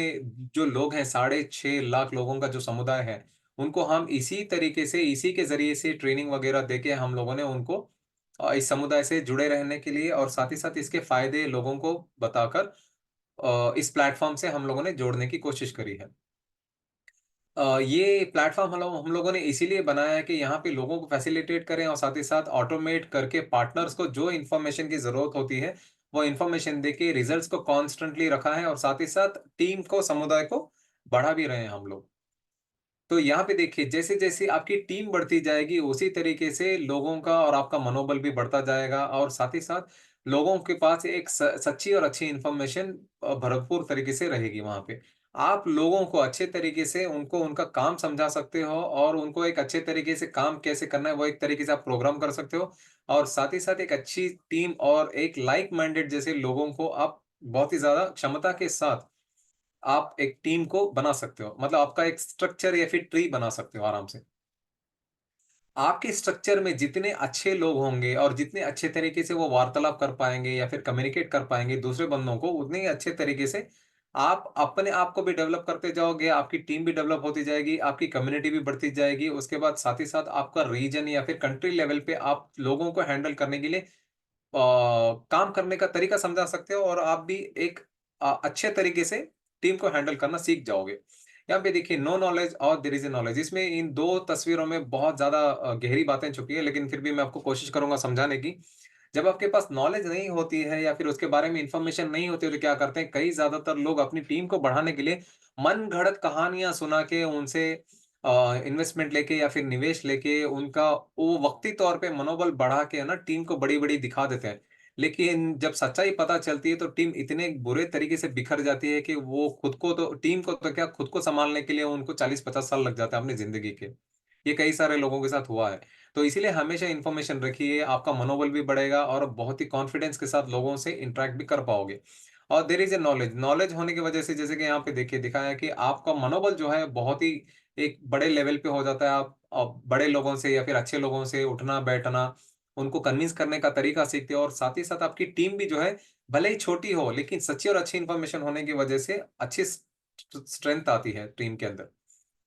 जो लोग हैं, 6.5 लाख लोगों का जो समुदाय है, उनको हम इसी तरीके से, इसी के ज़रिए से ट्रेनिंग वगैरह देके हम लोगों ने उनको इस समुदाय से जुड़े रहने के लिए और साथ ही साथ इसके फ़ायदे लोगों को बताकर इस प्लेटफ़ॉर्म से हम लोगों ने जोड़ने की कोशिश करी है। ये प्लेटफ़ॉर्म हम लोगों ने इसीलिए बनाया है कि यहाँ पे लोगों को फैसिलिटेट करें और साथ ही साथ ऑटोमेट करके पार्टनर्स को जो इन्फॉर्मेशन की ज़रूरत होती है, वो इन्फॉर्मेशन देके रिज़ल्ट्स को कॉन्स्टेंटली रखा है और साथ ही साथ टीम को, समुदाय को बढ़ा भी रहे हैं हम लोग। तो यहाँ पे देखिए, जैसे-जैसे आपकी टीम बढ़ती जाएगी, उसी तरीके से लोगों का और आपका मनोबल भी बढ़ता जाएगा और साथ ही साथ लोगों के पास एक सच्ची और अच्छी इन्फॉर्मेशन भरपूर तरीके से रहेगी वहाँ पे। आप लोगों को अच्छे तरीके से उनको उनका काम समझा सकते हो और उनको एक अच्छे तरीके से काम कैसे करना है, वो एक तरीके से आप प्रोग्राम कर सकते हो और साथ ही साथ एक अच्छी टीम और एक लाइक माइंडेड जैसे लोगों को आप बहुत ही ज़्यादा क्षमता के साथ आप एक टीम को बना सकते हो। मतलब आपका एक स्ट्रक्चर या फिर ट्री बना सकते हो आराम से। आपके स्ट्रक्चर में जितने अच्छे लोग होंगे और जितने अच्छे तरीके से वो वार्तालाप कर पाएँगे या फिर कम्युनिकेट कर पाएँगे दूसरे बंदों को, उतने ही अच्छे तरीके से आप अपने आप को भी डेवलप करते जाओगे, आपकी टीम भी डेवलप होती जाएगी, आपकी कम्युनिटी भी बढ़ती जाएगी। उसके बाद साथ ही साथ आपका रीजन या फिर कंट्री लेवल पे आप लोगों को हैंडल करने के लिए काम करने का तरीका समझा सकते हो और आप भी एक अच्छे तरीके से टीम को हैंडल करना सीख जाओगे। यहाँ पे देखिए, नो नॉलेज और देयर इज़ अ नॉलेज, इसमें इन 2 तस्वीरों में बहुत ज़्यादा गहरी बातें छुपी है, लेकिन फिर भी मैं आपको कोशिश करूँगा समझाने की। जब आपके पास नॉलेज नहीं होती है या फिर उसके बारे में इन्फॉर्मेशन नहीं होती है, तो क्या करते हैं, कई ज़्यादातर लोग अपनी टीम को बढ़ाने के लिए मनगढ़ंत कहानियाँ सुना के उनसे इन्वेस्टमेंट लेके या फिर निवेश लेके उनका वो वक़्ती तौर पे मनोबल बढ़ा के है ना, टीम को बड़ी-बड़ी दिखा देते हैं। लेकिन जब सच्चाई पता चलती है, तो टीम इतने बुरे तरीके से बिखर जाती है कि वो खुद को तो, टीम को तो क्या, खुद को सँभालने के लिए उनको 40-50 साल लग जाते हैं अपनी ज़िंदगी के। ये कई सारे लोगों के साथ हुआ है। तो इसीलिए हमेशा इन्फॉर्मेशन रखिए, आपका मनोबल भी बढ़ेगा और बहुत ही कॉन्फिडेंस के साथ लोगों से इंटरैक्ट भी कर पाओगे। और there is a knowledge, knowledge होने की वजह से जैसे कि यहाँ पे देखिए दिखाया है कि आपका मनोबल जो है बहुत ही एक बड़े लेवल पे हो जाता है। आप बड़े लोगों से या फिर अच्छे लोगों से उठना-बैठना, उनको कन्विंस करने का तरीका सीखते हो और साथ ही साथ आपकी टीम भी जो है भले ही छोटी हो, लेकिन सच्ची और अच्छी इन्फॉर्मेशन होने की वजह से अच्छी स्ट्रेंथ आती है टीम के अंदर।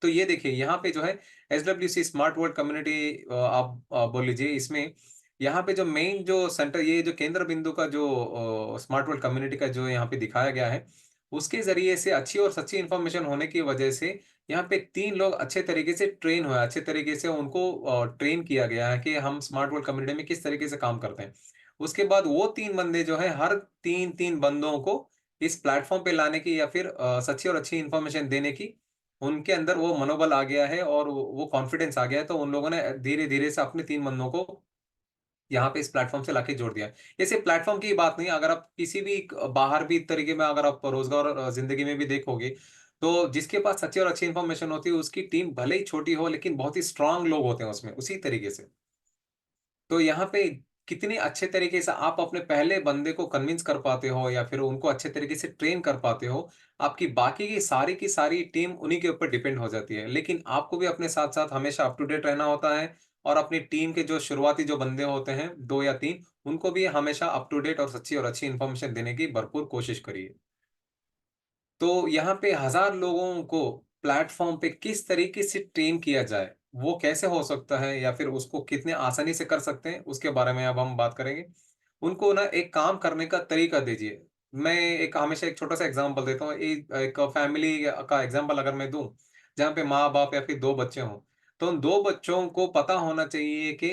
तो ये देखिए यहाँ पे जो है एसडब्ल्यूसी स्मार्ट वर्ल्ड कम्युनिटी आप बोल लीजिए इसमें यहाँ पे जो मेन जो सेंटर ये जो केंद्र बिंदु का जो स्मार्ट वर्ल्ड कम्युनिटी का जो यहाँ पे दिखाया गया है, उसके ज़रिए से अच्छी और सच्ची इन्फॉर्मेशन होने की वजह से यहाँ पे 3 लोग अच्छे तरीके से ट्रेन हुए, अच्छे तरीके से उनको ट्रेन किया गया है कि हम स्मार्ट वर्ल्ड कम्युनिटी में किस तरीके से काम करते हैं। उसके बाद वो 3 बंदे जो हैं हर 3-3 बंदों को इस प्लेटफ़ॉर्म पे लाने की या फिर सच्ची और अच्छी इन्फॉर्मेशन देने की उनके अंदर वो मनोबल आ गया है और वो कॉन्फिडेंस आ गया है, तो उन लोगों ने धीरे-धीरे से अपने 3 बंदों को यहाँ पे इस प्लेटफ़ॉर्म से लाके जोड़ दिया है। ये सिर्फ़ प्लेटफ़ॉर्म की ही बात नहीं है, अगर आप किसी भी बाहर भी तरीके में अगर आप रोज़गार ज़िंदगी में भी देखोगे, तो जिसके पास सच्ची और अच्छी इन्फॉर्मेशन होती है, उसकी टीम भले ही छोटी हो, लेकिन बहुत ही स्ट्रॉन्ग लोग होते हैं उसमें, उसी तरीके से। तो यहाँ पे कितने अच्छे तरीके से आप अपने पहले बंदे को कन्विंस कर पाते हो या फिर उनको अच्छे तरीके से ट्रेन कर पाते हो, आपकी बाकी की सारी टीम उन्हीं के ऊपर डिपेंड हो जाती है। लेकिन आपको भी अपने साथ-साथ हमेशा अप टू डेट रहना होता है और अपनी टीम के जो शुरुआती जो बंदे होते हैं 2 या 3 उनको भी हमेशा अप टू डेट और सच्ची और अच्छी इन्फॉर्मेशन देने की भरपूर कोशिश करिए। तो यहाँ पे 1000 लोगों को प्लेटफ़ॉर्म पे किस तरीके से ट्रेन किया जाए, वो कैसे हो सकता है या फिर उसको कितने आसानी से कर सकते हैं, उसके बारे में अब हम बात करेंगे। उनको ना एक काम करने का तरीका दीजिए। मैं एक हमेशा एक छोटा-सा एग्ज़ाम्पल देता हूँ। एक फैमिली का एग्ज़ाम्पल अगर मैं दूँ, जहाँ पे माँ-बाप या फिर 2 बच्चे हों, तो उन 2 बच्चों को पता होना चाहिए कि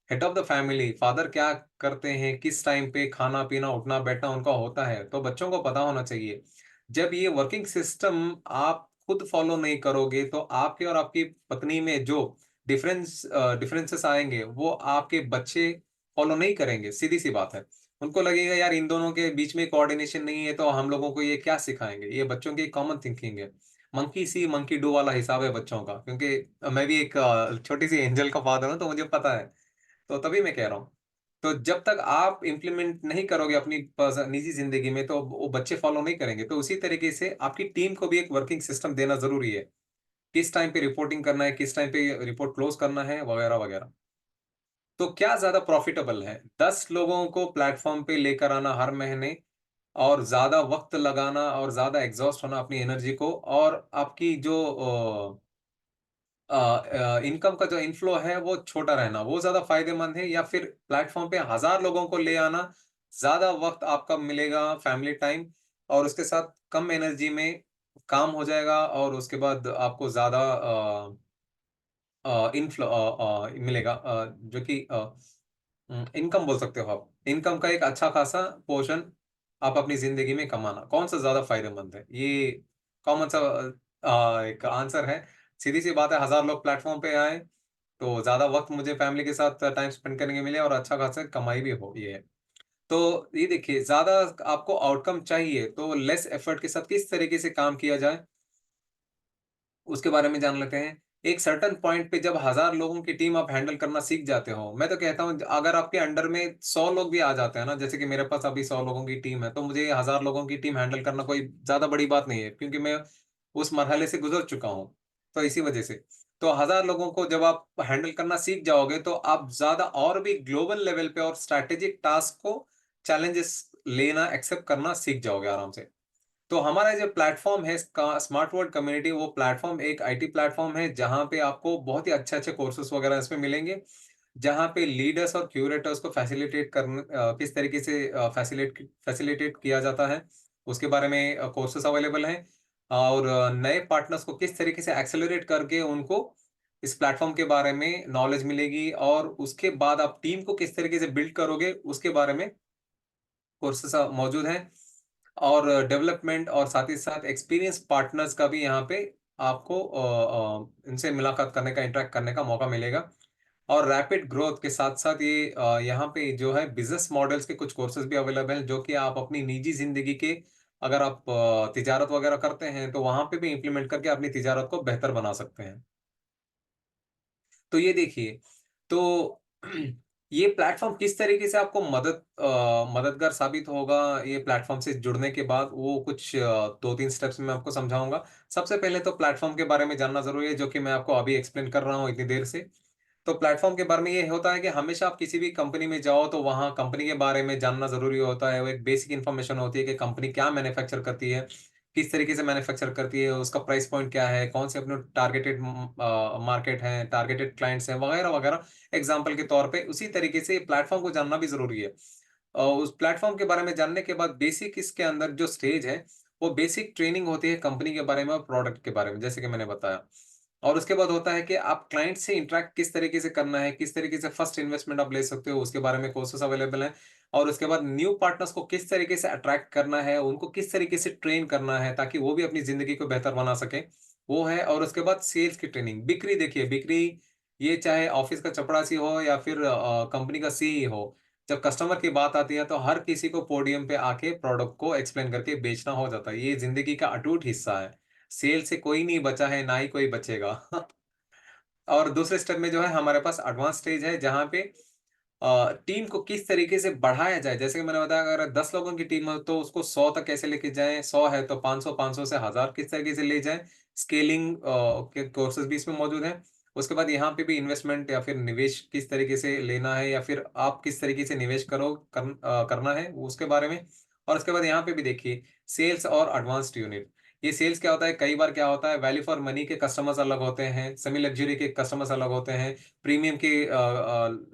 head of the family father क्या करते हैं, किस टाइम पे खाना-पीना, उठना-बैठना उनका होता है, तो बच्चों को पता होना चाहिए। जब ये वर्किंग सिस्टम आप खुद फॉलो नहीं करोगे, तो आपके और आपकी पत्नी में जो डिफरेंसेस आएँगे, वो आपके बच्चे फॉलो नहीं करेंगे, सीधी-सी बात है। उनको लगेगा यार इन दोनों के बीच में कोऑर्डिनेशन नहीं है, तो हम लोगों को ये क्या सिखाएँगे? ये बच्चों की कॉमन थिंकिंग है। मंकी सी, मंकी डू वाला हिसाब है बच्चों का, क्योंकि मैं भी एक छोटी-सी एंजल का फादर हूँ, तो मुझे पता है। तो तभी मैं कह रहा हूँ। तो जब तक आप इम्प्लीमेंट नहीं करोगे अपनी निजी ज़िंदगी में तो वो बच्चे फ़ॉलो नहीं करेंगे। तो उसी तरीके से आपकी टीम को भी एक वर्किंग सिस्टम देना ज़रूरी है। किस टाइम पे रिपोर्टिंग करना है, किस टाइम पे रिपोर्ट क्लोज़ करना है, वगैरह-वगैरह। तो क्या ज़्यादा प्रॉफ़िटेबल है? 10 लोगों को प्लेटफ़ॉर्म पे लेकर आना हर महीने और ज़्यादा वक़्त लगाना और ज़्यादा एग्ज़ॉस्ट होना अपनी एनर्जी को और आपकी जो इनकम का जो इनफ्लो है वो छोटा रहना, वो ज़्यादा फ़ायदेमंद है या फिर प्लेटफ़ॉर्म पे 1000 लोगों को ले आना, ज़्यादा वक़्त आपका मिलेगा फैमिली टाइम और उसके साथ कम एनर्जी में काम हो जाएगा और उसके बाद आपको ज़्यादा मिलेगा जो कि इनकम बोल सकते हो आप। इनकम का एक अच्छा खासा पोर्शन आप अपनी ज़िंदगी में कमाना, कौन-सा ज़्यादा फ़ायदेमंद है? ये कॉमन सा एक आंसर है। सीधी-सी बात है 1000 लोग प्लेटफ़ॉर्म पे आएँ, तो ज़्यादा वक़्त मुझे फैमिली के साथ टाइम स्पेंड करने को मिले और अच्छा खासा कमाई भी हो, ये है। तो ये देखिए ज़्यादा आपको आउटकम चाहिए, तो लेस एफर्ट के साथ किस तरीके से काम किया जाए? उसके बारे में जान लेते हैं। एक सर्टेन पॉइंट पे जब 1000 लोगों की टीम आप हैंडल करना सीख जाते हो, मैं तो कहता हूँ अगर आपके अंडर में 100 लोग भी आ जाते हैं ना, जैसे कि मेरे पास अभी 100 लोगों की टीम है, तो मुझे ये 1000 लोगों की टीम हैंडल करना कोई ज़्यादा बड़ी बात नहीं है, क्योंकि मैं उस मरहले से गुज़र चुका हूँ। तो इसी वजह से। तो 1000 लोगों को जब आप हैंडल करना सीख जाओगे, तो आप ज़्यादा और भी ग्लोबल लेवल पे और स्ट्रैटेजिक टास्क को चैलेंजेस लेना, एक्सेप्ट करना सीख जाओगे आराम से। तो हमारा जो प्लेटफ़ॉर्म है इसका स्मार्ट वर्ल्ड कम्युनिटी वो प्लेटफ़ॉर्म एक आईटी प्लेटफ़ॉर्म है जहाँ पे आपको बहुत ही अच्छे-अच्छे कोर्सेज़ वग़ैरह इसमें मिलेंगे। जहाँ पे लीडर्स और क्यूरेटर्स को किस तरीके से फैसिलिटेट किया जाता है, उसके बारे में कोर्सेज़ अवेलेबल हैं और नए पार्टनर्स को किस तरीके से एक्सेलरेट करके उनको इस प्लेटफ़ॉर्म के बारे में नॉलेज मिलेगी और उसके बाद आप टीम को किस तरीके से बिल्ड करोगे, उसके बारे में कोर्सेज़ मौजूद हैं। और डेवलपमेंट और साथ ही साथ एक्सपीरियंस पार्टनर्स का भी यहाँ पे आपको इनसे मुलाकात करने का, इंटरैक्ट करने का मौका मिलेगा। और रैपिड ग्रोथ के साथ-साथ ये यहाँ पे जो है बिज़नेस मॉडल्स के कुछ कोर्सेज़ भी अवेलेबल हैं, जो कि आप अपनी निजी ज़िंदगी के अगर आप तिजारत वगैरह करते हैं, तो वहाँ पे भी इम्प्लीमेंट करके अपनी तिजारत को बेहतर बना सकते हैं। तो ये देखिए, तो ये प्लेटफ़ॉर्म किस तरीके से आपको मददगार साबित होगा, ये प्लेटफ़ॉर्म से जुड़ने के बाद, वो कुछ 2-3 स्टेप्स में मैं आपको समझाऊँगा। सबसे पहले तो प्लेटफ़ॉर्म के बारे में जानना ज़रूरी है, जो कि मैं आपको अभी एक्सप्लेन कर रहा हूँ इतनी देर से। तो प्लेटफ़ॉर्म के बारे में ये होता है कि हमेशा आप किसी भी कंपनी में जाओ, तो वहाँ कंपनी के बारे में जानना ज़रूरी होता है। वो एक बेसिक इन्फॉर्मेशन होती है कि कंपनी क्या मैन्युफैक्चर करती है, किस तरीके से मैन्युफैक्चर करती है, उसका प्राइस पॉइंट क्या है, कौन से अपने टारगेटेड मार्केट हैं, टारगेटेड क्लाइंट्स हैं, वगैरह-वगैरह। एग्ज़ाम्पल के तौर पे उसी तरीके से प्लेटफ़ॉर्म को जानना भी ज़रूरी है। उस प्लेटफ़ॉर्म के बारे में जानने के बाद बेसिक इसके अंदर जो स्टेज है, वो बेसिक ट्रेनिंग होती है कंपनी के बारे में और प्रोडक्ट के बारे में, जैसे कि मैंने बताया। और उसके बाद होता है कि आप क्लाइंट से इंटरैक्ट किस तरीके से करना है, किस तरीके से फर्स्ट इन्वेस्टमेंट आप ले सकते हो, उसके बारे में कोर्सेज़ अवेलेबल हैं। और उसके बाद न्यू पार्टनर्स को किस तरीके से अट्रैक्ट करना है, उनको किस तरीके से ट्रेन करना है, ताकि वो भी अपनी ज़िंदगी को बेहतर बना सकें, वो है। और उसके बाद सेल्स की ट्रेनिंग, बिक्री देखिए, बिक्री ये चाहे ऑफ़िस का चपरासी हो या फिर कंपनी का सीई हो। जब कस्टमर की बात आती है, तो हर किसी को पोडियम पे आके प्रोडक्ट को एक्सप्लेन करके बेचना हो जाता है। ये ज़िंदगी का अटूट हिस्सा है। सेल से कोई नहीं बचा है, ना ही कोई बचेगा। और दूसरे स्टेप में जो है हमारे पास एडवांस स्टेज है, जहाँ पे टीम को किस तरीके से बढ़ाया जाए। जैसे कि मैंने बताया, अगर 10 लोगों की टीम हो तो उसको 100 तक कैसे लेके जाएँ, 100 है तो 500, 500 से 1000 किस तरीके से ले जाएँ। स्केलिंग के कोर्सेज़ भी इसमें मौजूद हैं। उसके बाद यहाँ पे भी इन्वेस्टमेंट या फिर निवेश किस तरीके से लेना है, या फिर आप किस तरीके से निवेश करना है, वो उसके बारे में। और उसके बाद यहाँ पे भी देखिए, सेल्स और एडवांस्ड यूनिट। ये सेल्स क्या होता है, कई बार क्या होता है, वैल्यू फॉर मनी के कस्टमर्स अलग होते हैं, सेमी लग्ज़री के कस्टमर्स अलग होते हैं, प्रीमियम के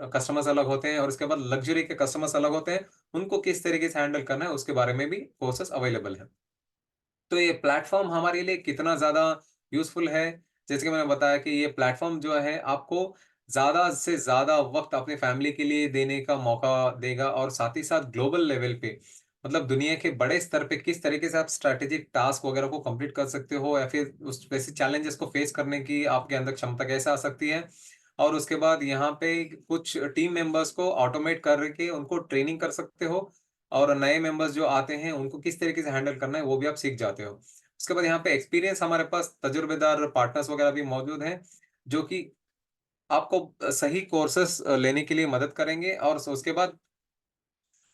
कस्टमर्स अलग होते हैं, और उसके बाद लग्ज़री के कस्टमर्स अलग होते हैं। उनको किस तरीके से हैंडल करना है, उसके बारे में भी कोर्सेज़ अवेलेबल हैं। तो ये प्लेटफ़ॉर्म हमारे लिए कितना ज़्यादा यूज़फुल है, जैसे कि मैंने बताया कि ये प्लेटफ़ॉर्म जो है आपको ज़्यादा से ज़्यादा वक़्त अपनी फ़ैमिली के लिए देने का मौका देगा, और साथ ही साथ ग्लोबल लेवल पे, मतलब दुनिया के बड़े स्तर पे किस तरीके से आप स्ट्रैटेजिक टास्क वग़ैरह को कंप्लीट कर सकते हो, या फिर उस वैसे चैलेंजेस को फ़ेस करने की आपके अंदर क्षमता कैसे आ सकती है। और उसके बाद यहाँ पे कुछ टीम मेंबर्स को ऑटोमेट करके उनको ट्रेनिंग कर सकते हो, और नए मेंबर्स जो आते हैं, उनको किस तरीके से हैंडल करना है, वो भी आप सीख जाते हो। उसके बाद यहाँ पे एक्सपीरियंस हमारे पास तजुर्बेदार पार्टनर्स वगैरह भी मौजूद हैं, जो कि आपको सही कोर्सेज़ लेने के लिए मदद करेंगे, और उसके बाद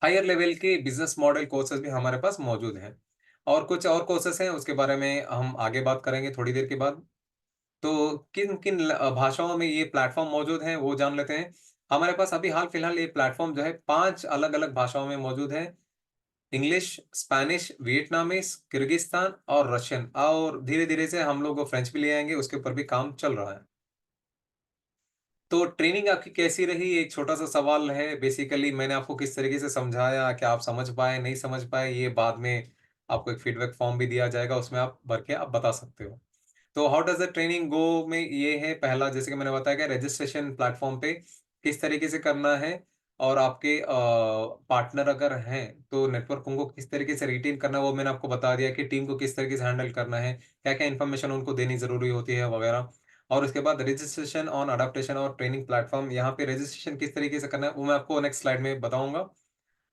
हायर लेवल के बिज़नेस मॉडल कोर्सेज़ भी हमारे पास मौजूद हैं। और कुछ और कोर्सेज़ हैं, उसके बारे में हम आगे बात करेंगे थोड़ी देर के बाद। तो किन-किन भाषाओं में ये प्लेटफ़ॉर्म मौजूद हैं, वो जान लेते हैं। हमारे पास अभी हाल-फिलहाल ये प्लेटफ़ॉर्म जो है 5 अलग-अलग भाषाओं में मौजूद है। इंग्लिश, स्पेनिश, वियतनामीज़, किर्गिस्तान और रशियन, और धीरे-धीरे से हम लोग फ्रेंच भी ले आएँगे, उसके ऊपर भी काम चल रहा है। तो ट्रेनिंग आपकी कैसी रही? एक छोटा-सा सवाल है। बेसिकली मैंने आपको किस तरीके से समझाया, क्या आप समझ पाए, नहीं समझ पाए, ये बाद में आपको एक फीडबैक फॉर्म भी दिया जाएगा, उसमें आप भर के आप बता सकते हो। तो हाउ डज़ द ट्रेनिंग गो में ये है, पहला जैसे कि मैंने बताया कि रजिस्ट्रेशन प्लेटफ़ॉर्म पे किस तरीके से करना है, और आपके पार्टनर अगर हैं, तो नेटवर्क उनको किस तरीके से रिटेन करना है, वो मैंने आपको बता दिया कि टीम को किस तरीके से हैंडल करना है, क्या-क्या इन्फॉर्मेशन उनको देनी ज़रूरी होती है वगैरह। और उसके बाद रजिस्ट्रेशन ऑन अडॉप्टेशन और ट्रेनिंग प्लेटफ़ॉर्म, यहाँ पे रजिस्ट्रेशन किस तरीके से करना है, वो मैं आपको नेक्स्ट स्लाइड में बताऊँगा।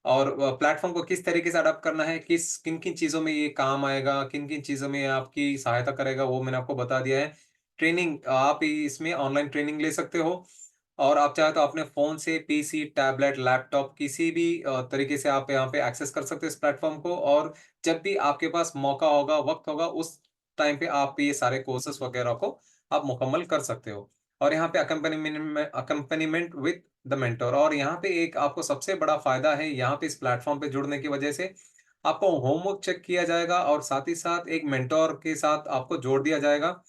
और प्लेटफ़ॉर्म को किस तरीके से अडॉप्ट करना है, किन-किन चीज़ों में ये काम आएगा, किन-किन चीज़ों में ये आपकी सहायता करेगा, वो मैंने आपको बता दिया है। ट्रेनिंग आप इसमें ऑनलाइन ट्रेनिंग ले सकते हो, और आप चाहे तो अपने फ़ोन से पीसी, टैबलेट, लैपटॉप किसी भी तरीके से आप यहाँ पे एक्सेस कर सकते हो इस प्लेटफ़ॉर्म को, और जब भी आपके पास मौका होगा, वक़्त होगा, उस टाइम पे आप ये सारे कोर्सेज़ वग़ैरह को आप मुकम्मल कर सकते हो। और यहाँ पे अकम्पनीमेंट विथ द मेंटर, और यहाँ पे एक आपको सबसे बड़ा फ़ायदा है, यहाँ पे इस प्लेटफ़ॉर्म पे जुड़ने की वजह से आपको होमवर्क चेक किया जाएगा, और साथ ही साथ एक मेंटर के साथ आपको जोड़ दिया जाएगा,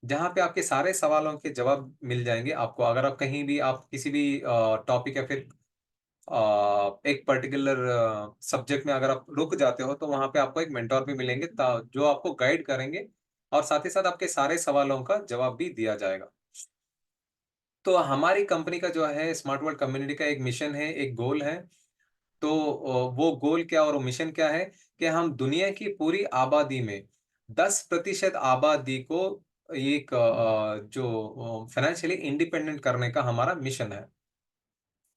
जहाँ पे आपके सारे सवालों के जवाब मिल जाएँगे आपको। अगर आप कहीं भी आप किसी भी टॉपिक या फिर एक पर्टिकुलर सब्जेक्ट में अगर आप रुक जाते हो, तो वहाँ पे आपको एक मेंटर भी मिलेंगे, ता जो आपको गाइड करेंगे, और साथ ही साथ आपके सारे सवालों का जवाब भी दिया जाएगा। तो हमारी कंपनी का जो है स्मार्ट वर्ल्ड कम्युनिटी का एक मिशन है, एक गोल है। तो वो गोल क्या और वो मिशन क्या है, कि हम दुनिया की पूरी आबादी में 10% आबादी को एक जो फाइनेंशियली इंडिपेंडेंट करने का हमारा मिशन है,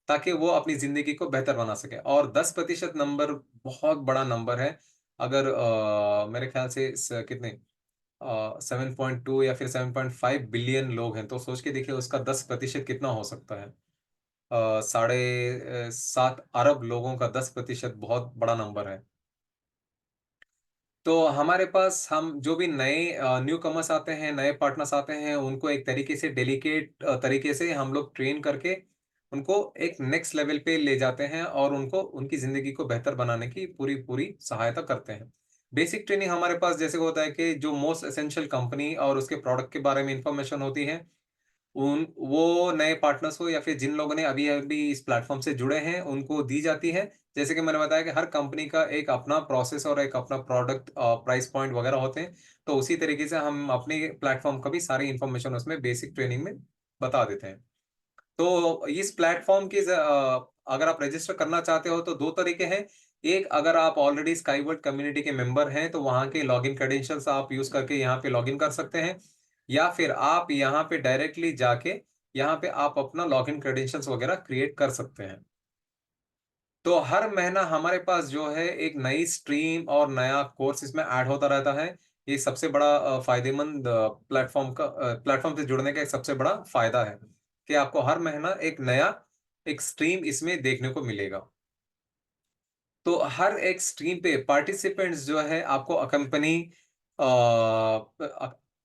ताकि वो अपनी ज़िंदगी को बेहतर बना सकें। और 10% नंबर बहुत बड़ा नंबर है। अगर मेरे ख्याल से स कितने 7.2 या फिर 7.5 बिलियन लोग हैं, तो सोच के देखिए उसका 10% कितना हो सकता है। 7.5 अरब लोगों का 10% बहुत बड़ा नंबर है। तो हमारे पास हम जो भी नए न्यू कमर्स आते हैं, नए पार्टनर्स आते हैं, उनको एक तरीके से डेलिकेट तरीके से हम लोग ट्रेन करके उनको एक नेक्स्ट लेवल पे ले जाते हैं और उनको उनकी ज़िंदगी को बेहतर बनाने की पूरी-पूरी सहायता करते हैं। बेसिक ट्रेनिंग हमारे पास जैसे होता है कि जो मोस्ट एसेंशियल कंपनी और उसके प्रोडक्ट के बारे में इन्फॉर्मेशन होती है, उन वो नए पार्टनर्स को या फिर जिन लोगों ने अभी-अभी इस प्लेटफ़ॉर्म से जुड़े हैं, उनको दी जाती है। जैसे कि मैंने बताया कि हर कंपनी का एक अपना प्रोसेस और एक अपना प्रोडक्ट प्राइस पॉइंट वगैरह होते हैं। तो उसी तरीके से हम अपने प्लेटफ़ॉर्म का भी सारी इन्फॉर्मेशन उसमें बेसिक ट्रेनिंग में बता देते हैं। तो इस प्लेटफ़ॉर्म की अगर आप रजिस्टर करना चाहते हो तो 2 तरीके हैं। एक, अगर आप ऑलरेडी स्काई वर्ल्ड कम्युनिटी के मेंबर हैं, तो वहाँ के लॉगिन क्रेडेंशियल्स आप यूज़ करके यहाँ पे लॉगिन कर सकते हैं। या फिर आप यहाँ पे डायरेक्टली जाके यहाँ पे आप अपना लॉगिन क्रेडेंशियल्स वगैरह क्रिएट कर सकते हैं। तो हर महीना हमारे पास जो है एक नई स्ट्रीम और नया कोर्स इसमें ऐड होता रहता है। ये सबसे बड़ा फ़ायदेमंद प्लेटफ़ॉर्म से जुड़ने का एक सबसे बड़ा फ़ायदा है, कि आपको हर महीना एक नया एक स्ट्रीम इसमें देखने को मिलेगा। तो हर एक स्ट्रीम पे पार्टिसिपेंट्स जो है आपको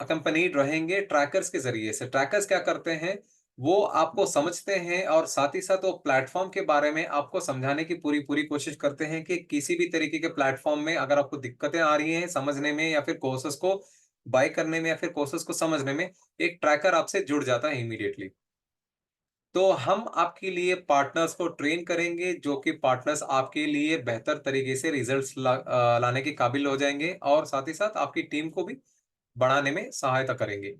अकम्पनीड रहेंगे ट्रैकर्स के ज़रिए से। ट्रैकर्स क्या करते हैं, वो आपको समझते हैं और साथ ही साथ वो प्लेटफ़ॉर्म के बारे में आपको समझाने की पूरी-पूरी कोशिश करते हैं कि किसी भी तरीके के प्लेटफ़ॉर्म में अगर आपको दिक्कतें आ रही हैं समझने में या फिर कोर्सेज़ को बाय करने में या फिर कोर्सेज़ को समझने में, एक ट्रैकर आपसे जुड़ जाता है इमीडिएटली। तो हम आपके लिए पार्टनर्स को ट्रेन करेंगे, जो कि पार्टनर्स आपके लिए बेहतर तरीके से रिजल्ट्स लाने के काबिल हो जाएँगे और साथ ही साथ आपकी टीम को भी बढ़ाने में सहायता करेंगे।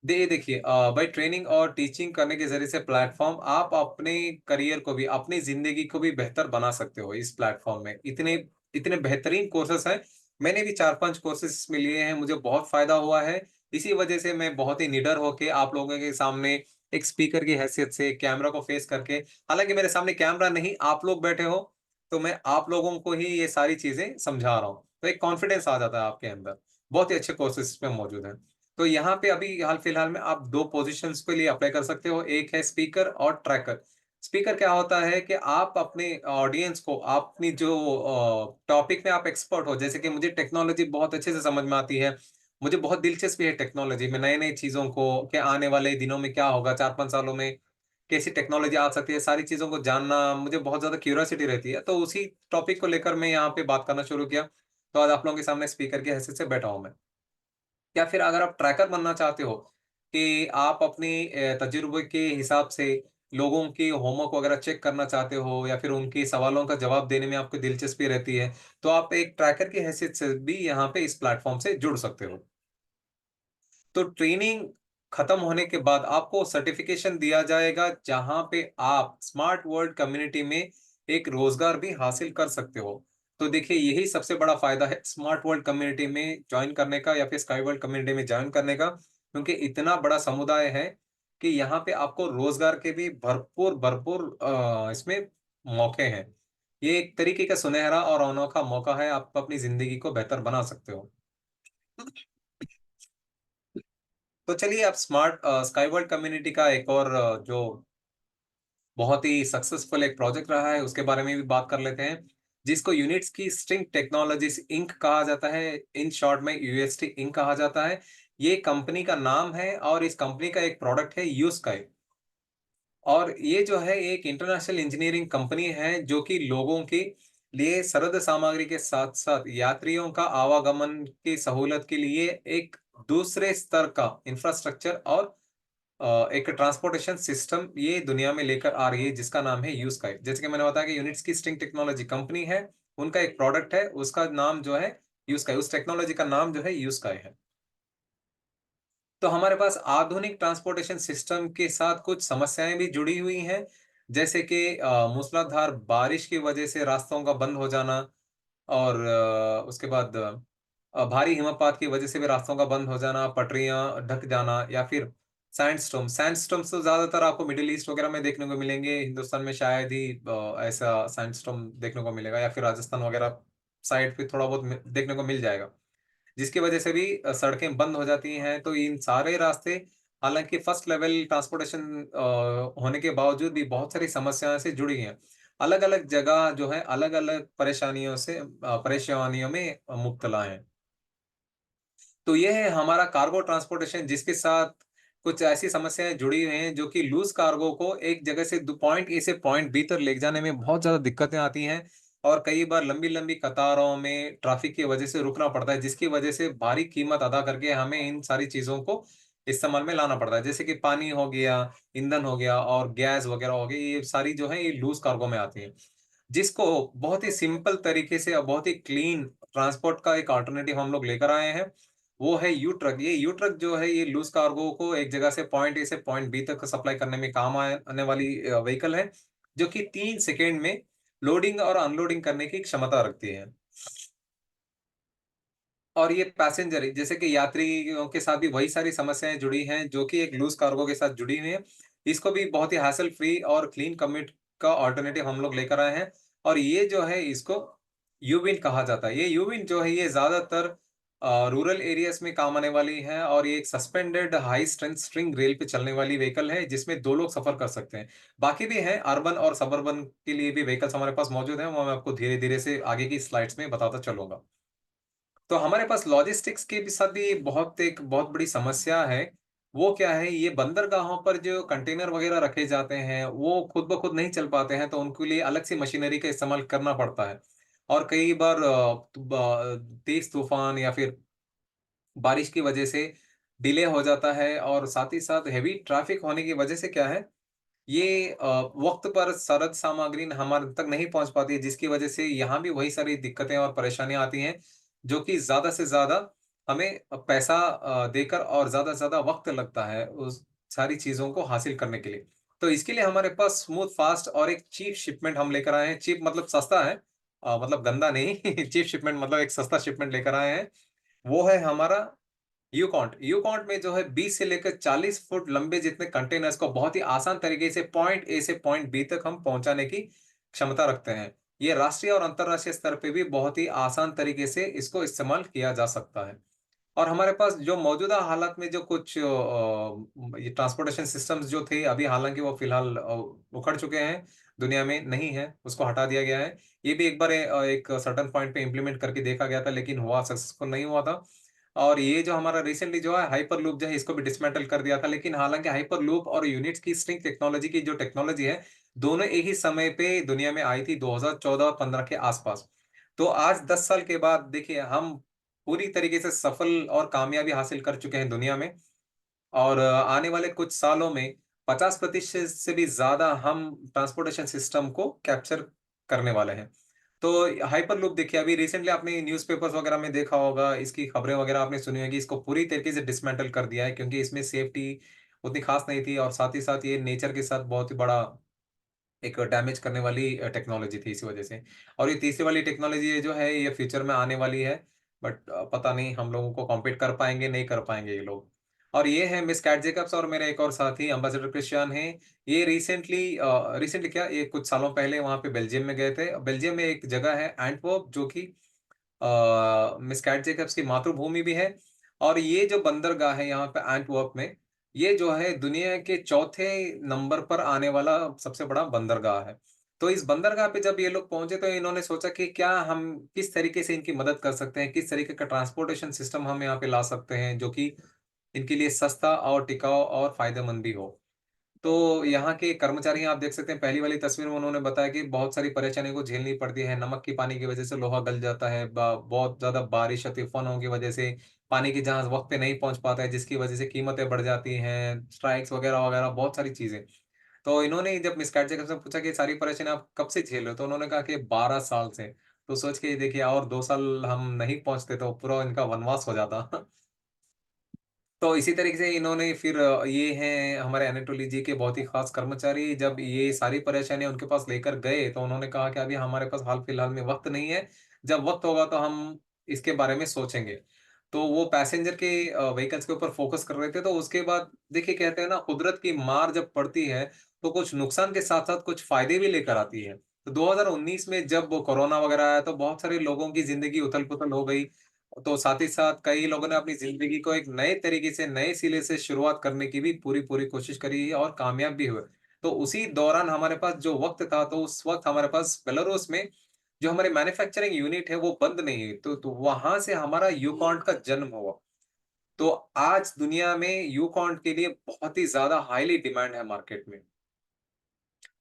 देखिए बाय ट्रेनिंग और टीचिंग करने के ज़रिए से प्लेटफ़ॉर्म आप अपने करियर को भी, अपनी ज़िंदगी को भी बेहतर बना सकते हो इस प्लेटफ़ॉर्म में। इतने इतने बेहतरीन कोर्सेज़ हैं। मैंने भी 4-5 कोर्सेज़ इसमें लिए हैं, मुझे बहुत फ़ायदा हुआ है। इसी वजह से मैं बहुत ही निडर होके आप लोगों के सामने एक स्पीकर की हैसियत से कैमरा को फ़ेस करके, हालाँकि मेरे सामने कैमरा नहीं, आप लोग बैठे हो, तो मैं आप लोगों को ही ये सारी चीज़ें समझा रहा हूँ। तो एक कॉन्फिडेंस आ जाता है आपके अंदर। बहुत ही अच्छे कोर्सेज़ इसमें मौजूद हैं। तो यहाँ पे अभी हाल-फिलहाल में आप 2 पोज़ीशंस के लिए अप्लाई कर सकते हो। एक है स्पीकर और ट्रैकर। स्पीकर क्या होता है कि आप अपने ऑडियंस को अपनी जो टॉपिक में आप एक्सपर्ट हो, जैसे कि मुझे टेक्नोलॉजी बहुत अच्छे से समझ में आती है। मुझे बहुत दिलचस्पी है टेक्नोलॉजी में, नई-नई चीज़ों को, कि आने वाले दिनों में क्या होगा, 4-5 सालों में कैसी टेक्नोलॉजी आ सकती है, सारी चीज़ों को जानना मुझे बहुत ज़्यादा क्यूरियोसिटी रहती है। तो उसी टॉपिक को लेकर मैं यहाँ पे बात करना शुरू किया। तो आज आप लोगों के सामने स्पीकर की हैसियत से बैठा हूँ मैं। या फिर अगर आप ट्रैकर बनना चाहते हो कि आप अपनी तजुर्बे के हिसाब से लोगों की होमवर्क वगैरह चेक करना चाहते हो या फिर उनके सवालों का जवाब देने में आपको दिलचस्पी रहती है, तो आप एक ट्रैकर की हैसियत से भी यहाँ पे इस प्लेटफ़ॉर्म से जुड़ सकते हो। तो ट्रेनिंग खत्म होने के बाद आपको सर्टिफ़िकेशन दिया जाएगा, जहाँ पे आप स्मार्ट वर्ल्ड कम्युनिटी में एक रोज़गार भी हासिल कर सकते हो। तो देखिए, यही सबसे बड़ा फ़ायदा है स्मार्ट वर्ल्ड कम्युनिटी में जॉइन करने का या फिर स्काई वर्ल्ड कम्युनिटी में जॉइन करने का, क्योंकि इतना बड़ा समुदाय है कि यहाँ पे आपको रोज़गार के भी भरपूर भरपूर इसमें मौके हैं। ये एक तरीके का सुनहरा और अनोखा मौका है, आप अपनी ज़िंदगी को बेहतर बना सकते हो। तो चलिए, आप स्काई वर्ल्ड कम्युनिटी का एक और जो बहुत ही सक्सेसफुल एक प्रोजेक्ट रहा है, उसके बारे में भी बात कर लेते हैं, जिसको यूनिट्स की स्ट्रिंग टेक्नोलॉजीज़ इंक कहा जाता है। इन शॉर्ट में यूएसटी इंक कहा जाता है। ये कंपनी का नाम है और इस कंपनी का एक प्रोडक्ट है यूस्काई। और ये जो है एक इंटरनेशनल इंजीनियरिंग कंपनी है, जो कि लोगों के लिए सरद सामग्री के साथ-साथ यात्रियों का आवागमन की सहूलत के लिए एक दूसरे स्तर का इंफ्रास्ट्रक्चर और एक ट्रांसपोर्टेशन सिस्टम ये दुनिया में लेकर आ रही है, जिसका नाम है यूस्काई। जैसे कि मैंने बताया कि यूनिट्स की स्टिंग टेक्नोलॉजी कंपनी है, उनका एक प्रोडक्ट है, उसका नाम जो है यूस्काई, उस टेक्नोलॉजी का नाम जो है यूस्काई है। तो हमारे पास आधुनिक ट्रांसपोर्टेशन सिस्टम के साथ कुछ समस्याएँ भी जुड़ी हुई हैं, जैसे कि मूसलाधार बारिश की वजह से रास्तों का बंद हो जाना और उसके बाद भारी हिमपात की वजह से भी रास्तों का बंद हो जाना, पटरियाँ ढक जाना या फिर सैंडस्टॉर्म्स तो ज़्यादातर आपको मिडल ईस्ट वगैरह में देखने को मिलेंगे, हिंदुस्तान में शायद ही ऐसा सैंडस्टॉर्म देखने को मिलेगा या फिर राजस्थान वगैरह साइड पे थोड़ा बहुत देखने को मिल जाएगा। जिसकी वजह से भी सड़कें बंद हो जाती हैं। तो इन सारे रास्ते हालाँकि फर्स्ट लेवल ट्रांसपोर्टेशन होने के बावजूद भी बहुत सारी समस्याओं से जुड़ी हैं। अलग-अलग जगह जो है अलग-अलग परेशानियों में मुब्तला हैं। तो ये है हमारा कार्गो ट्रांसपोर्टेशन जिसके साथ कुछ ऐसी समस्याएँ जुड़ी हुई हैं जो कि लूज़ कार्गो को एक जगह से दू पॉइंट ए से पॉइंट बी तक ले जाने में बहुत ज़्यादा दिक्कतें आती हैं और कई बार लंबी-लंबी कतारों में ट्रैफ़िक की वजह से रुकना पड़ता है, जिसकी वजह से भारी कीमत अदा करके हमें इन सारी चीज़ों को इस्तेमाल में लाना पड़ता है। जैसे कि पानी हो गया, ईंधन हो गया और गैस वग़ैरह हो गई, ये सारी जो है ये लूज़ कार्गो में आती हैं। जिसको बहुत ही सिंपल तरीके से और बहुत ही क्लीन ट्रांसपोर्ट का एक अल्टरनेटिव हम लोग लेकर आए हैं, वो है यू ट्रक। ये यू ट्रक जो है ये लूज़ कार्गो को एक जगह से पॉइंट ए से पॉइंट बी तक सप्लाई करने में काम आने वाली व्हीकल है, जो कि 3 सेकंड में लोडिंग और अनलोडिंग करने की क्षमता रखती है। और ये पैसेंजर जैसे कि यात्रियों के साथ भी वही सारी समस्याएँ जुड़ी हैं, जो कि एक लूज़ कार्गो के साथ जुड़ी हुई हैं। इसको भी बहुत ही हैसल फ्री और क्लीन कम्यूट का अल्टरनेटिव हम लोग लेकर आए हैं और ये जो है इसको यूविन कहा जाता है। ये यूविन जो है ये ज़्यादातर रूरल एरियाज़ में काम आने वाली है और ये एक suspended high strength string rail पे चलने वाली व्हीकल है, जिसमें 2 लोग सफ़र कर सकते हैं। बाकी भी हैं अर्बन और सबअर्बन के लिए भी व्हीकल्स हमारे पास मौजूद हैं, वो मैं आपको धीरे-धीरे से आगे की स्लाइड्स में बताता चलूँगा। तो हमारे पास लॉजिस्टिक्स के भी साथ भी एक बहुत बड़ी समस्या है। वो क्या है, ये बंदरगाहों पर जो कंटेनर वगैरह रखे जाते हैं, वो खुद ब खुद नहीं चल पाते हैं, तो उनके लिए अलग से मशीनरी का इस्तेमाल करना पड़ता है। और कई बार तेज़ तूफ़ान या फिर बारिश की वजह से डिले हो जाता है और साथ ही साथ हेवी ट्रैफ़िक होने की वजह से क्या है, ये वक़्त पर सरद सामग्री हमारे तक नहीं पहुँच पाती है, जिसकी वजह से यहाँ भी वही सारी दिक्कतें और परेशानियाँ आती हैं, जो कि ज़्यादा से ज़्यादा हमें पैसा देकर और ज़्यादा से ज़्यादा वक़्त लगता है, उस सारी चीज़ों को हासिल करने के लिए। तो इसके लिए हमारे पास स्मूथ, फ़ास्ट और एक चीप शिपमेंट हम लेकर आए हैं। चीप मतलब सस्ता है मतलब गंदा नहीं, चीप शिपमेंट मतलब एक सस्ता शिपमेंट लेकर आए हैं। वो है हमारा यूकॉन्ट। यूकॉन्ट में जो है 20 से लेकर 40 फुट लंबे जितने कंटेनर्स को बहुत ही आसान तरीके से पॉइंट ए से पॉइंट बी तक हम पहुँचाने की क्षमता रखते हैं। ये राष्ट्रीय और अंतर्राष्ट्रीय स्तर पे भी बहुत ही आसान तरीके से इसको इस्तेमाल किया जा सकता है। और हमारे पास जो मौजूदा हालात में जो कुछ ये ट्रांसपोर्टेशन सिस्टम्स जो थे, अभी हालाँकि वो फ़िलहाल उखड़ चुके हैं, दुनिया में नहीं है, उसको हटा दिया गया है। ये भी एक बार एक सर्टेन पॉइंट पे इम्प्लीमेंट करके देखा गया था, लेकिन हुआ सक्सेसफुल नहीं हुआ था। और ये जो हमारा रिसेंटली जो है हाइपरलूप जो है, इसको भी डिसमेंटल कर दिया था, लेकिन हालाँकि हाइपरलूप और यूनिट्स की स्ट्रिंग टेक्नोलॉजी की जो टेक्नोलॉजी है, दोनों एक ही समय पे दुनिया में आई थी 2014 और 15 के आस-पास। तो आज 10 साल के बाद देखिए हम पूरी तरीके से सफल और कामयाबी हासिल कर चुके हैं दुनिया में और आने वाले कुछ सालों में 50% से भी ज़्यादा हम ट्रांसपोर्टेशन सिस्टम को कैप्चर करने वाले हैं। तो हाइपरलूप देखिए अभी रिसेंटली आपने न्यूज़पेपर्स वगैरह में देखा होगा, इसकी खबरें वगैरह आपने सुनी होगी, इसको पूरी तरीके से डिसमेंटल कर दिया है क्योंकि इसमें सेफ्टी उतनी खास नहीं थी और साथ ही साथ ये नेचर के साथ बहुत ही बड़ा एक डैमेज करने वाली टेक्नोलॉजी थी इस वजह से। और ये तीसरी वाली टेक्नोलॉजी ये जो है ये फ्यूचर में आने वाली है, बट पता नहीं हम लोगों को कॉम्पीट कर पाएँगे, नहीं कर पाएँगे ये लोग। और ये है मिस कैट जेकब्स और मेरा एक और साथी एम्बेसडर क्रिस्टियान हैं। ये रिसेंटली क्या ये कुछ सालों पहले वहाँ पे बेल्जियम में गए थे। बेल्जियम में एक जगह है एंटवर्प जो कि मिस कैट जेकब्स की मातृभूमि भी है और ये जो बंदरगाह है यहाँ पे एंटवर्प में, ये जो है दुनिया के चौथे नंबर पर आने वाला सबसे बड़ा बंदरगाह है। तो इस बंदरगाह पे जब ये लोग पहुँचे तो इन्होंने सोचा कि क्या हम किस तरीके से इनकी मदद कर सकते हैं, किस तरीके का ट्रांसपोर्टेशन सिस्टम हम यहाँ पे ला सकते हैं जो कि इनके लिए सस्ता और टिकाऊ और फ़ायदेमंद भी हो। तो यहाँ के कर्मचारी आप देख सकते हैं पहली वाली तस्वीर में उन्होंने बताया कि बहुत सारी परेशानियों को झेलनी पड़ती है। नमक की पानी की वज़ह से लोहा गल जाता है। ब बहुत ज़्यादा बारिश और तूफ़ानों की वज़ह से पानी की जहाज़ वक़्त पे नहीं पहुँच पाता है, जिसकी वज़ह से कीमतें बढ़ जाती हैं, स्ट्राइक्स वग़ैरह-वग़ैरह बहुत सारी चीज़ें। तो इन्होंने जब मिस कैटजेकब से पूछा कि ये सारी परेशानी आप कब से झेल रहे हो? तो उन्होंने कहा कि 12 साल से। तो सोच के देखिए और 2 साल हम नहीं पहुँचते तो पूरा इनका वनवास हो जाता। तो इसी तरीके से इन्होंने फिर ये हैं हमारे एनाटोली जी के बहुत ही ख़ास कर्मचारी, जब ये सारी परेशानियाँ उनके पास लेकर गए, तो उन्होंने कहा कि अभी हमारे पास हाल-फिलहाल में वक़्त नहीं है, जब वक़्त होगा तो हम इसके बारे में सोचेंगे। तो वो पैसेंजर के व्हीकल्स के ऊपर फ़ोकस कर रहे थे, तो उसके बाद देखिए कहते हैं ना कुदरत की मार जब पड़ती है, तो कुछ नुकसान के साथ-साथ कुछ फ़ायदे भी लेकर आती है। तो 2019 में जब कोरोना वग़ैरह आया, तो बहुत सारे लोगों की ज़िंदगी उथल-पुथल हो गई। तो साथ ही साथ कई लोगों ने अपनी ज़िंदगी को एक नए तरीके से, नए सिरे से शुरुआत करने की भी पूरी-पूरी कोशिश करी और कामयाब भी हुए। तो उसी दौरान हमारे पास जो वक़्त था, तो उस वक़्त हमारे पास बेलारूस में जो हमारी मैन्युफैक्चरिंग यूनिट है, वो बंद नहीं हुई। तो वहाँ से हमारा यूकॉन्ट का जन्म हुआ। तो आज दुनिया में यूकॉन्ट के लिए बहुत ही ज़्यादा हाइली डिमांड है मार्केट में।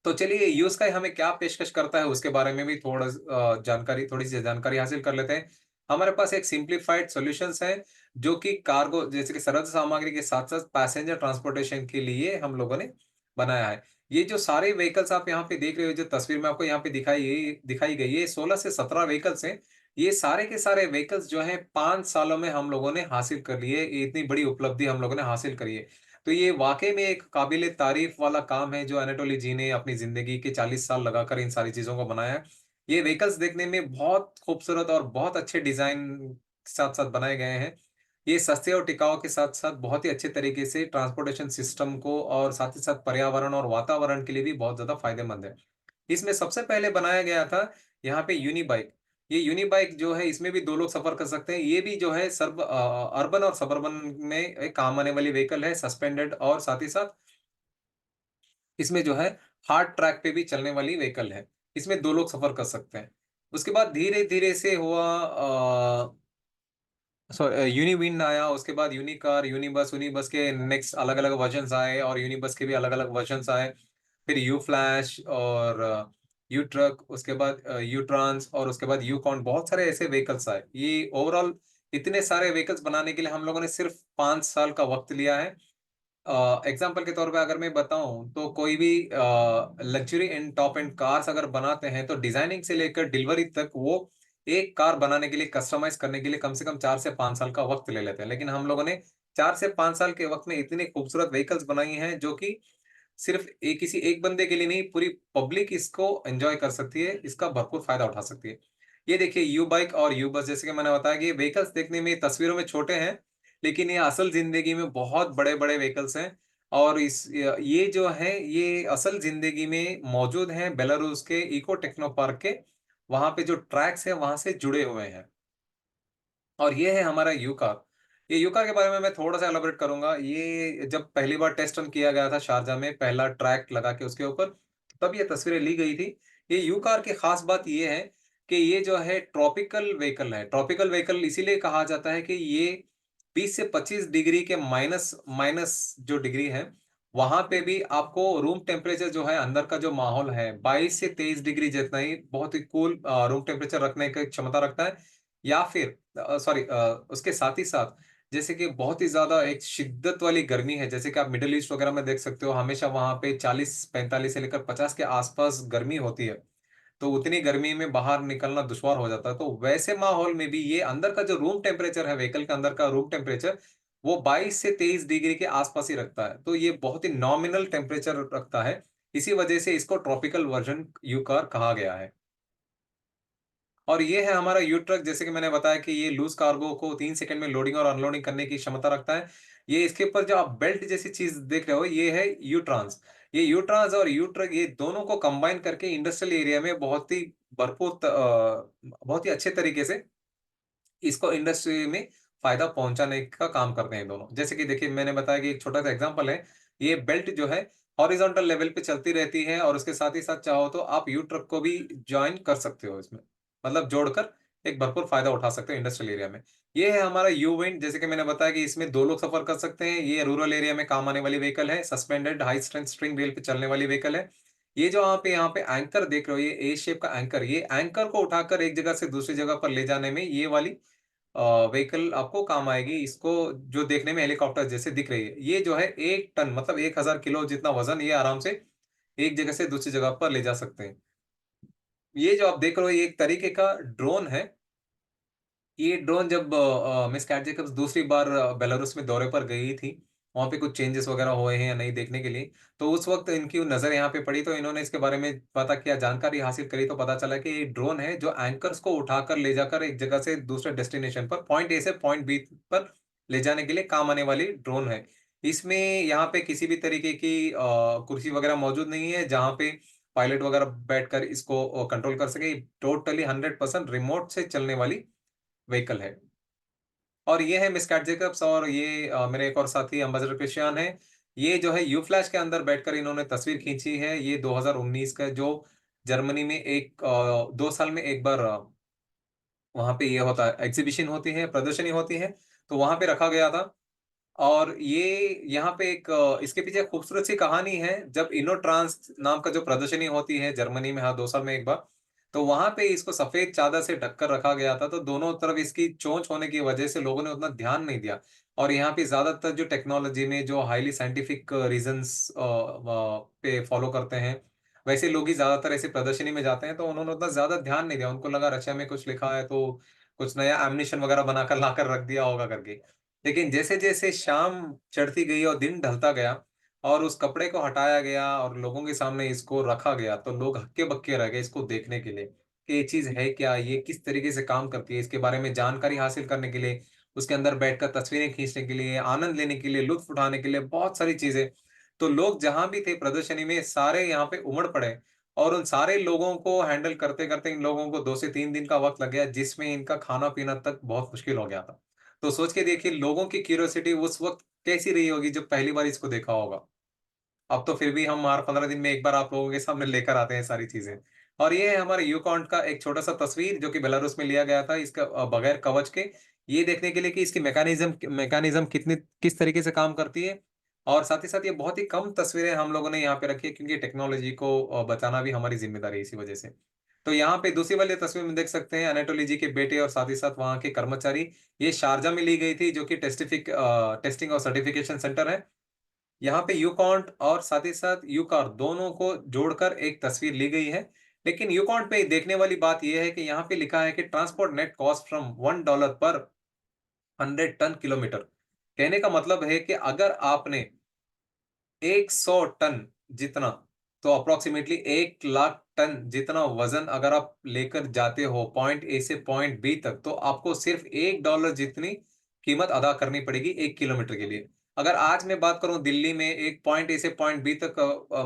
तो चलिए यूस्काई हमें क्या पेशकश करता है उसके बारे में भी जानकारी थोड़ी-सी जानकारी हासिल कर लेते हैं। हमारे पास एक सिम्प्लिफाइड सॉल्यूशंस है, जो कि कार्गो जैसे कि सरल सामग्री के साथ-साथ पैसेंजर ट्रांसपोर्टेशन के लिए हम लोगों ने बनाया है। ये जो सारे व्हीकल्स आप यहाँ पे देख रहे हो, जो तस्वीर में आपको यहाँ पे दिखाई गई है, 16 से 17 व्हीकल्स हैं। ये सारे के सारे व्हीकल्स जो हैं 5 सालों में हम लोगों ने हासिल कर लिए। ये इतनी बड़ी उपलब्धि हम लोगों ने हासिल करी है। तो ये वाक़ई में एक काबिल तारीफ़ वाला काम है जो अनाटोली जी ने अपनी ज़िंदगी के 40 साल लगाकर इन सारी चीज़ों को बनाया है। ये व्हीकल्स देखने में बहुत खूबसूरत और बहुत अच्छे डिज़ाइन के साथ-साथ बनाए गए हैं। ये सस्ते और टिकाऊ के साथ-साथ बहुत ही अच्छे तरीके से ट्रांसपोर्टेशन सिस्टम को और साथ ही साथ पर्यावरण और वातावरण के लिए भी बहुत ज़्यादा फ़ायदेमंद है। इसमें सबसे पहले बनाया गया था यहाँ पे यूनी बाइक। ये यूनी बाइक जो है इसमें भी 2 लोग सफ़र कर सकते हैं। ये भी जो है अर्बन और सबर्बन में एक काम आने वाली व्हीकल है, सस्पेंडेड और साथ ही साथ इसमें जो है हार्ड ट्रैक पे भी चलने वाली व्हीकल है। इसमें 2 लोग सफ़र कर सकते हैं। उसके बाद धीरे-धीरे से हुआ यूनिविन आया, उसके बाद यूनिकार, यूनिबस, यूनिबस के नेक्स्ट अलग-अलग वर्ज़न्स आए और यूनिबस के भी अलग-अलग वर्ज़न्स आए। फिर यू फ्लैश और यू ट्रक, उसके बाद यू ट्रांस और उसके बाद यूकॉन, बहुत सारे ऐसे व्हीकल्स आए। ये ओवरऑल इतने सारे व्हीकल्स बनाने के लिए हम लोगों ने सिर्फ़ 5 साल का वक़्त लिया है। एग्ज़ाम्पल के तौर पे अगर मैं बताऊँ तो कोई भी luxury and top and cars अगर बनाते हैं तो डिज़ाइनिंग से लेकर डिलीवरी तक वो एक कार बनाने के लिए कस्टमाइज़ करने के लिए कम से कम 4 से 5 साल का वक़्त ले लेते हैं। लेकिन हम लोगों ने 4 से 5 साल के वक़्त में इतनी खूबसूरत व्हीकल्स बनाई हैं जो कि सिर्फ़ किसी एक बंदे के लिए नहीं, पूरी पब्लिक इसको एन्जॉय कर सकती है, इसका भरपूर फ़ायदा उठा सकती है। ये देखिए यू बाइक और यू बस, जैसे कि मैंने बताया कि ये व्हीकल्स देखने में तस्वीरों में छोटे हैं, लेकिन ये असल ज़िंदगी में बहुत बड़े-बड़े व्हीकल्स हैं और ये जो हैं, ये असल ज़िंदगी में मौजूद हैं बेलारूस के इको टेक्नो पार्क के, वहाँ पे जो ट्रैक्स हैं, वहाँ से जुड़े हुए हैं। और ये है हमारा यू कार। ये यू कार के बारे में मैं थोड़ा-सा एलाबोरेट करूँगा। ये जब पहली बार टेस्ट रन किया गया था शारजाह में, पहला ट्रैक लगा के उसके ऊपर, तब ये तस्वीरें ली गई थी। ये यू कार की ख़ास बात ये है कि ये जो है ट्रॉपिकल व्हीकल है। ट्रॉपिकल व्हीकल इसीलिए कहा जाता है कि ये 20 से 25 डिग्री के माइनस माइनस जो डिग्री है, वहाँ पे भी आपको रूम टेम्परेचर जो है, अंदर का जो माहौल है, 22 से 23 डिग्री जितना ही बहुत ही कूल रूम टेम्परेचर रखने की क्षमता रखता है। या फिर उसके साथ ही साथ जैसे कि बहुत ही ज़्यादा एक शिद्दत वाली गर्मी है, जैसे कि आप मिडल ईस्ट वगैरह में देख सकते हो, हमेशा वहाँ पे 40-45 से लेकर 50 के आस-पास गर्मी होती है। तो उतनी गर्मी में बाहर निकलना दुश्वार हो जाता है। तो वैसे माहौल में भी ये अंदर का जो रूम टेम्परेचर है, व्हीकल के अंदर का रूम टेम्परेचर, वो 22 से 23 डिग्री के आस-पास ही रखता है। तो ये बहुत ही नॉमिनल टेम्परेचर रखता है। इसी वजह से इसको ट्रॉपिकल वर्ज़न यू कार कहा गया है। और ये है हमारा यू ट्रक, जैसे कि मैंने बताया कि ये लूज़ कार्गो को 3 सेकंड में लोडिंग और अनलोडिंग करने की क्षमता रखता है। ये इसके ऊपर जो आप बेल्ट जैसी चीज़ देख रहे हो, ये है यू ट्रांस। ये यू ट्रांस और यू ट्रक, ये दोनों को कंबाइन करके इंडस्ट्रियल एरिया में बहुत ही अच्छे तरीके से इसको इंडस्ट्री में फ़ायदा पहुँचाने का काम करते हैं दोनों। जैसे कि देखिए, मैंने बताया कि एक छोटा-सा एग्ज़ाम्पल है, ये बेल्ट जो है हॉरिज़ॉन्टल लेवल पे चलती रहती है और उसके साथ ही साथ चाहो तो आप यू ट्रक को भी जॉइन कर सकते हो इसमें। मतलब जोड़कर एक भरपूर फ़ायदा उठा सकते हो इंडस्ट्रियल एरिया में। ये है हमारा यू विंड, जैसे कि मैंने बताया कि इसमें 2 लोग सफ़र कर सकते हैं। ये रूरल एरिया में काम आने वाली व्हीकल है, suspended high strength string wheel पे चलने वाली व्हीकल है। ये जो आप यहाँ पे एंकर देख रहे हो, ये ए शेप का एंकर, ये एंकर को उठाकर एक जगह से दूसरी जगह पर ले जाने में ये वाली व्हीकल आपको काम आएगी। इसको जो देखने में हेलीकॉप्टर जैसे दिख रही है, ये जो है 1 टन मतलब 1000 किलो जितना वज़न ये आराम से एक जगह से दूसरी जगह पर ले जा सकते हैं। ये जो आप देख रहे हो, ये एक तरीके का ड्रोन है। ये ड्रोन जब मिस कैट जेकब्स दूसरी बार बेलारूस में दौरे पर गई थी, वहाँ पे कुछ चेंजेस वगैरह हुए हैं या नहीं देखने के लिए, तो उस वक़्त इनकी नज़र यहाँ पे पड़ी, तो इन्होंने इसके बारे में पता किया, जानकारी हासिल करी, तो पता चला कि ये ड्रोन है जो एंकर्स को उठाकर ले जाकर एक जगह से दूसरे डेस्टिनेशन पर पॉइंट ए से पॉइंट बी पर ले जाने के लिए काम आने वाली ड्रोन है। इसमें यहाँ पे किसी भी तरीके की कुर्सी वगैरह मौजूद नहीं है, जहाँ पे पायलट वगैरह बैठकर इसको कंट्रोल कर सके। टोटली 100% रिमोट से चलने वाली व्हीकल है। और ये है मिस कैट जेकब्स और ये मेरे एक और साथी एम्बेसडर क्रिस्टियान है। ये जो है यू फ्लैश के अंदर बैठकर इन्होंने तस्वीर खींची है। ये 2019 का जो जर्मनी में 2 साल में एक बार वहां पे ये होता है, एग्जीबिशन होती है, प्रदर्शनी होती है, तो वहां पे रखा गया था। और ये यहाँ पे इसके पीछे एक खूबसूरत सी कहानी है। जब इनोट्रांस नाम का जो प्रदर्शनी होती है जर्मनी में, हाँ 2 साल में एक बार, तो वहां पे इसको सफेद चादर से ढककर रखा गया था, तो दोनों तरफ इसकी चोंच होने की वजह से लोगों ने उतना ध्यान नहीं दिया। और यहाँ पे ज्यादातर जो टेक्नोलॉजी में जो हाईली साइंटिफिक रीजंस पे फॉलो करते हैं, वैसे लोग ही ज्यादातर ऐसे प्रदर्शनी में जाते हैं, तो उन्होंने उतना ज्यादा ध्यान नहीं दिया। उनको लगा रशिया में कुछ लिखा है तो कुछ नया एम्युनिशन वगैरह बनाकर लाकर रख दिया होगा करके। लेकिन जैसे जैसे शाम चढ़ती गई और दिन ढलता गया और उस कपड़े को हटाया गया और लोगों के सामने इसको रखा गया, तो लोग हक्के बक्के रह गए इसको देखने के लिए कि ये चीज है क्या, ये किस तरीके से काम करती है, इसके बारे में जानकारी हासिल करने के लिए, उसके अंदर बैठकर तस्वीरें खींचने के लिए, आनंद लेने के लिए, लुत्फ उठाने के लिए, बहुत सारी चीजें। तो लोग जहां भी थे प्रदर्शनी में सारे यहाँ पे उमड़ पड़े। और उन सारे लोगों को हैंडल करते करते इन लोगों को 2 से 3 दिन का वक्त लग गया, जिसमें इनका खाना पीना तक बहुत मुश्किल हो गया था। तो सोच के देखिए लोगों की क्यूरियोसिटी उस वक्त कैसी रही होगी जब पहली बार इसको देखा होगा। अब तो फिर भी हम हर 15 दिन में एक बार आप लोगों के सामने लेकर आते हैं सारी चीजें। और ये है हमारे यूकॉन्ट का एक छोटा सा तस्वीर जो कि बेलारूस में लिया गया था, इसका बगैर कवच के, ये देखने के लिए कि इसकी मैकेनिज्म मैकेनिज्म कितनी किस तरीके से काम करती है। और साथ ही साथ ये बहुत ही कम तस्वीरें हम लोगों ने यहाँ पे रखी है, क्योंकि टेक्नोलॉजी को बचाना भी हमारी जिम्मेदारी है इसी वजह से। तो यहाँ पे दूसरी वाली तस्वीर में देख सकते हैं अनाटोली जी के बेटे और साथ ही साथ वहाँ के कर्मचारी। ये शारजा में ली गई थी, जो कि टेस्टिंग और सर्टिफिकेशन सेंटर है। यहाँ पे यूकॉन्ट और साथ ही साथ यूकार दोनों को जोड़कर एक तस्वीर ली गई है। लेकिन यूकॉन्ट पे देखने वाली बात यह है कि यहाँ पे लिखा है कि ट्रांसपोर्ट नेट कॉस्ट फ्रॉम $1 पर 100 टन किलोमीटर। कहने का मतलब है कि अगर आपने 100 टन जितना, तो अप्रोक्सीमेटली 1 लाख टन जितना वजन अगर आप लेकर जाते हो पॉइंट ए से पॉइंट बी तक, तो आपको सिर्फ $1 जितनी कीमत अदा करनी पड़ेगी 1 किलोमीटर के लिए। अगर आज मैं बात करूं दिल्ली में एक पॉइंट ए से पॉइंट बी तक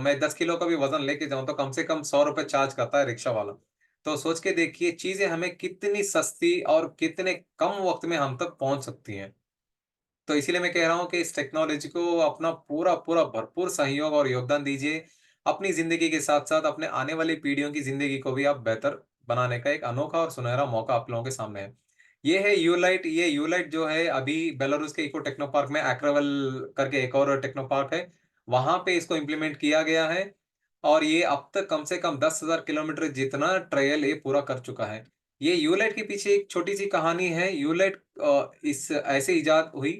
मैं 10 किलो का भी वजन लेके जाऊं तो कम से कम ₹100 चार्ज करता है रिक्शा वाला। तो सोच के देखिए चीजें हमें कितनी सस्ती और कितने कम वक्त में हम तक पहुंच सकती हैं। तो इसीलिए मैं कह रहा हूँ कि इस टेक्नोलॉजी को अपना पूरा पूरा भरपूर सहयोग और योगदान दीजिए। अपनी जिंदगी के साथ साथ अपने आने वाली पीढ़ियों की जिंदगी को भी आप बेहतर बनाने का एक अनोखा और सुनहरा मौका आप लोगों के सामने है। ये है यूलाइट। ये यूलाइट जो है अभी बेलारूस के इको टेक्नो पार्क में एक्रावल करके एक और टेक्नो पार्क है, वहां पे इसको इम्प्लीमेंट किया गया है। और ये अब तक कम से कम 10,000 किलोमीटर जितना ट्रायल ये पूरा कर चुका है। ये यूलाइट के पीछे एक छोटी सी कहानी है। यूलाइट इस ऐसे इजाद हुई